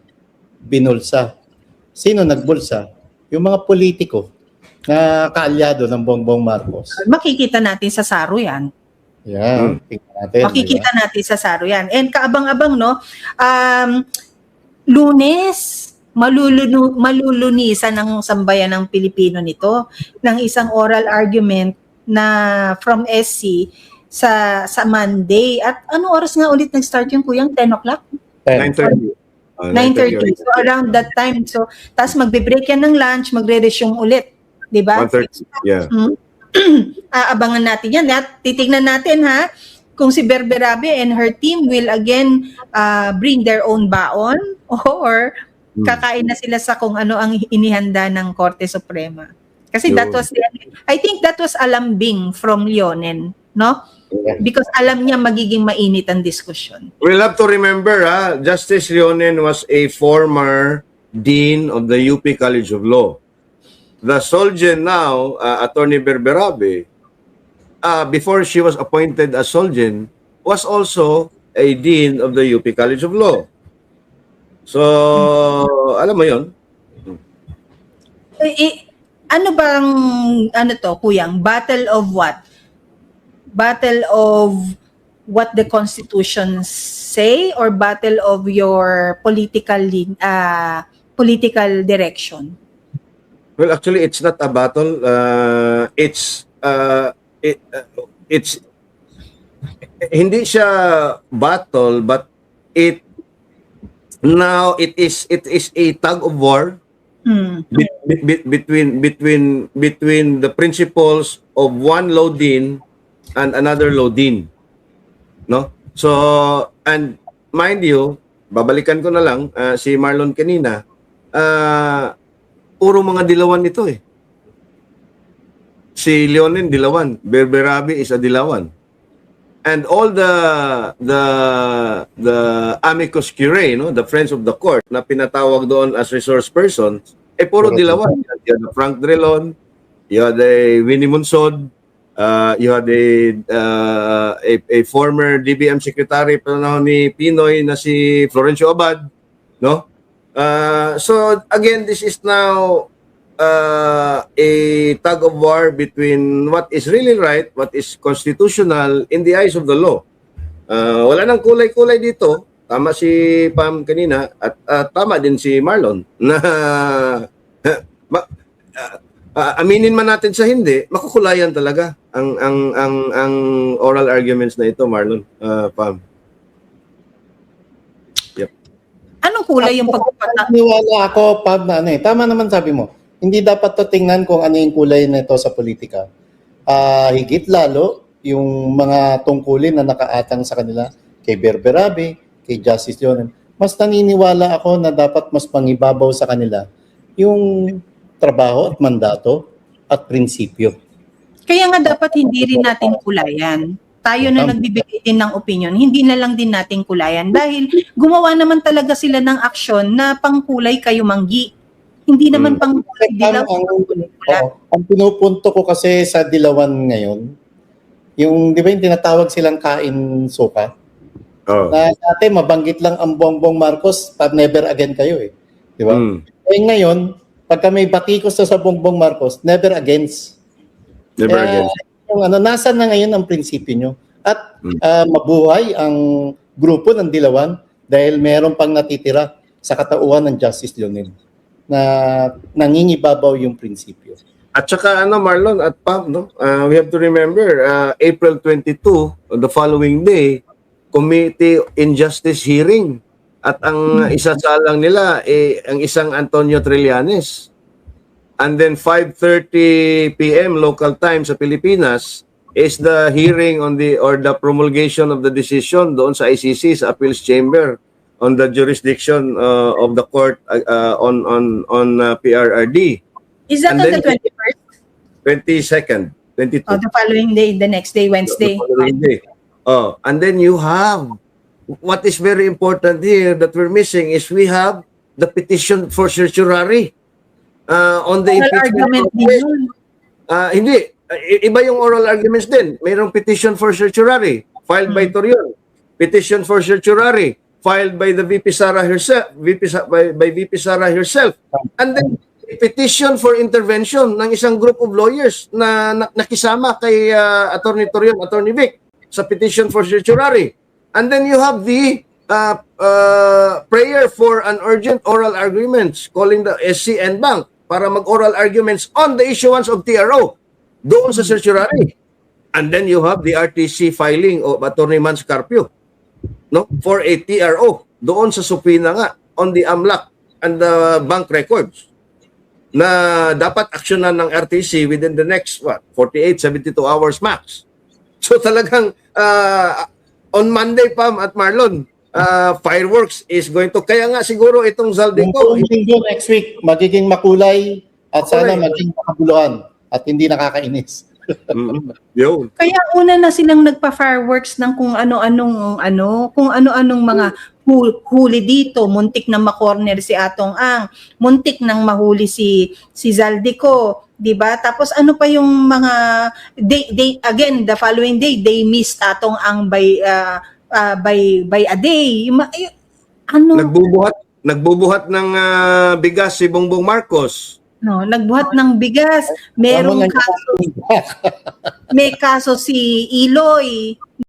Binulsa. Sino nagbulsa? Yung mga politiko na kaalyado ng Bongbong Marcos. Makikita natin sa Saro yan. Yan, tingnan natin. Makikita natin sa Saro yan. And kaabang-abang, no? Lunes, malulunisan ng sambayan ng Pilipino nito ng isang oral argument na from SC sa Monday. At ano oras nga ulit nag-start yung kuyang? 10 o'clock? 9:30. 9:30. So around that time. So, tapos magbe-break yan ng lunch, magre-resume ulit. Di ba? 1:30. Yeah. Aabangan natin yan. At titignan natin ha, kung si Berberabe and her team will again bring their own baon or kakain na sila sa kung ano ang inihanda ng Korte Suprema. Kasi that was, I think that was alambing from Leonen, no? Because alam niya magiging mainit ang diskusyon. We'll have to remember, Justice Leonen was a former dean of the UP College of Law. The Solgen now, Attorney Berberabe, before she was appointed as Solgen, was also a dean of the UP College of Law. So, alam mo yon? Ano bang, ano to, kuyang? Battle of what? Battle of what the Constitution say or battle of your political direction? Well, actually, it's not a battle. It's hindi siya battle, but it is a tug of war between the principles of one Lodin and another Lodin, no? So, and mind you, babalikan ko na lang si Marlon kanina, puro mga dilawan ito eh. Si Leonen dilawan, Berberabe is a dilawan. And all the amicus curiae, no, the friends of the court na pinatawag doon as resource person, puro dilawan. You had Frank Drilon, you had Winnie Monsod, you had a former DBM secretary panahon ni Pinoy na si Florencio Abad, no? So again, this is now a tug of war between what is really right, what is constitutional in the eyes of the law. Wala nang kulay-kulay dito. Tama si Pam kanina at tama din si Marlon na aminin man natin sa hindi, makukulayan talaga ang oral arguments na ito, Marlon, Pam. Yep. Anong kulay yung pagpapata? Niwala ako, Pab, na tama naman sabi mo. Hindi dapat to tingnan kung ano yung kulay nito sa politika. Higit lalo yung mga tungkulin na nakaatang sa kanila kay Berberabe, kay Justice Leonen. Mas naniniwala ako na dapat mas pangibabaw sa kanila yung trabaho at mandato at prinsipyo. Kaya nga dapat hindi rin natin kulayan. Tayo na nagbibigay din ng opinion, hindi na lang din natin kulayan. Dahil gumawa naman talaga sila ng aksyon na pangkulay kayo manggi. Hindi naman pangkulay dilaw. Ang pinupunto ko kasi sa dilawan ngayon, yung, di ba yung tinatawag silang kain suka? Na dati mabanggit lang ang Bongbong Marcos, never again kayo eh. Di ba? Ngayon, pagka may batikos sa Bongbong Marcos, never against. Never against. Yung nasa na ngayon ang prinsipyo nyo. At mabuhay ang grupo ng dilawan dahil meron pang natitira sa katauhan ng Justice Leonen na nangingibabaw yung prinsipyo. At saka Marlon at Pam, no? We have to remember April 22, the following day, Committee Injustice hearing. At ang isasalang nila ang isang Antonio Trillanes. And then 5:30 p.m. local time sa Pilipinas is the hearing on the promulgation of the decision doon sa ICC sa Appeals Chamber on the jurisdiction of the court on PRRD. Is that And on then, the 21st? 22nd, 22. Oh, the following day, the next day, Wednesday. The following day. And then you have what is very important here that we're missing is we have the petition for certiorari on the Oral impeachment argument din process. yun. Hindi. Iba yung oral arguments din. Mayroong petition for certiorari filed by Torion. Petition for certiorari filed by the VP Sara herself, by VP Sara herself. And then a petition for intervention ng isang group of lawyers na nakisama kay Attorney Torion, Attorney Vic sa petition for certiorari. And then you have the prayer for an urgent oral arguments calling the SC and Bank para mag-oral arguments on the issuance of TRO doon sa certiorari. And then you have the RTC filing of Attorney Mans Carpio, no, for a TRO doon sa supina nga on the AMLAC and the bank records na dapat aksyonan ng RTC within the next 48, 72 hours max. So talagang on Monday, Pam at Marlon, fireworks is going to, kaya nga siguro itong Yung Zaldico, buong linggo next week, magiging makulay at sana Makulay. maging makabuluhan at hindi nakakainis. yun. Kaya una na silang nagpa-fireworks ng kung ano-anong mga huli dito, muntik na ma-corner si Atong Ang, muntik nang mahuli si Zaldico, 'di ba? Tapos ano pa yung mga again the following day they missed Atong Ang by a day. Ano? Nagbubuhat ng bigas si Bongbong Marcos. No, nagbuhat ng bigas. Merong kaso, may kaso si Iloy.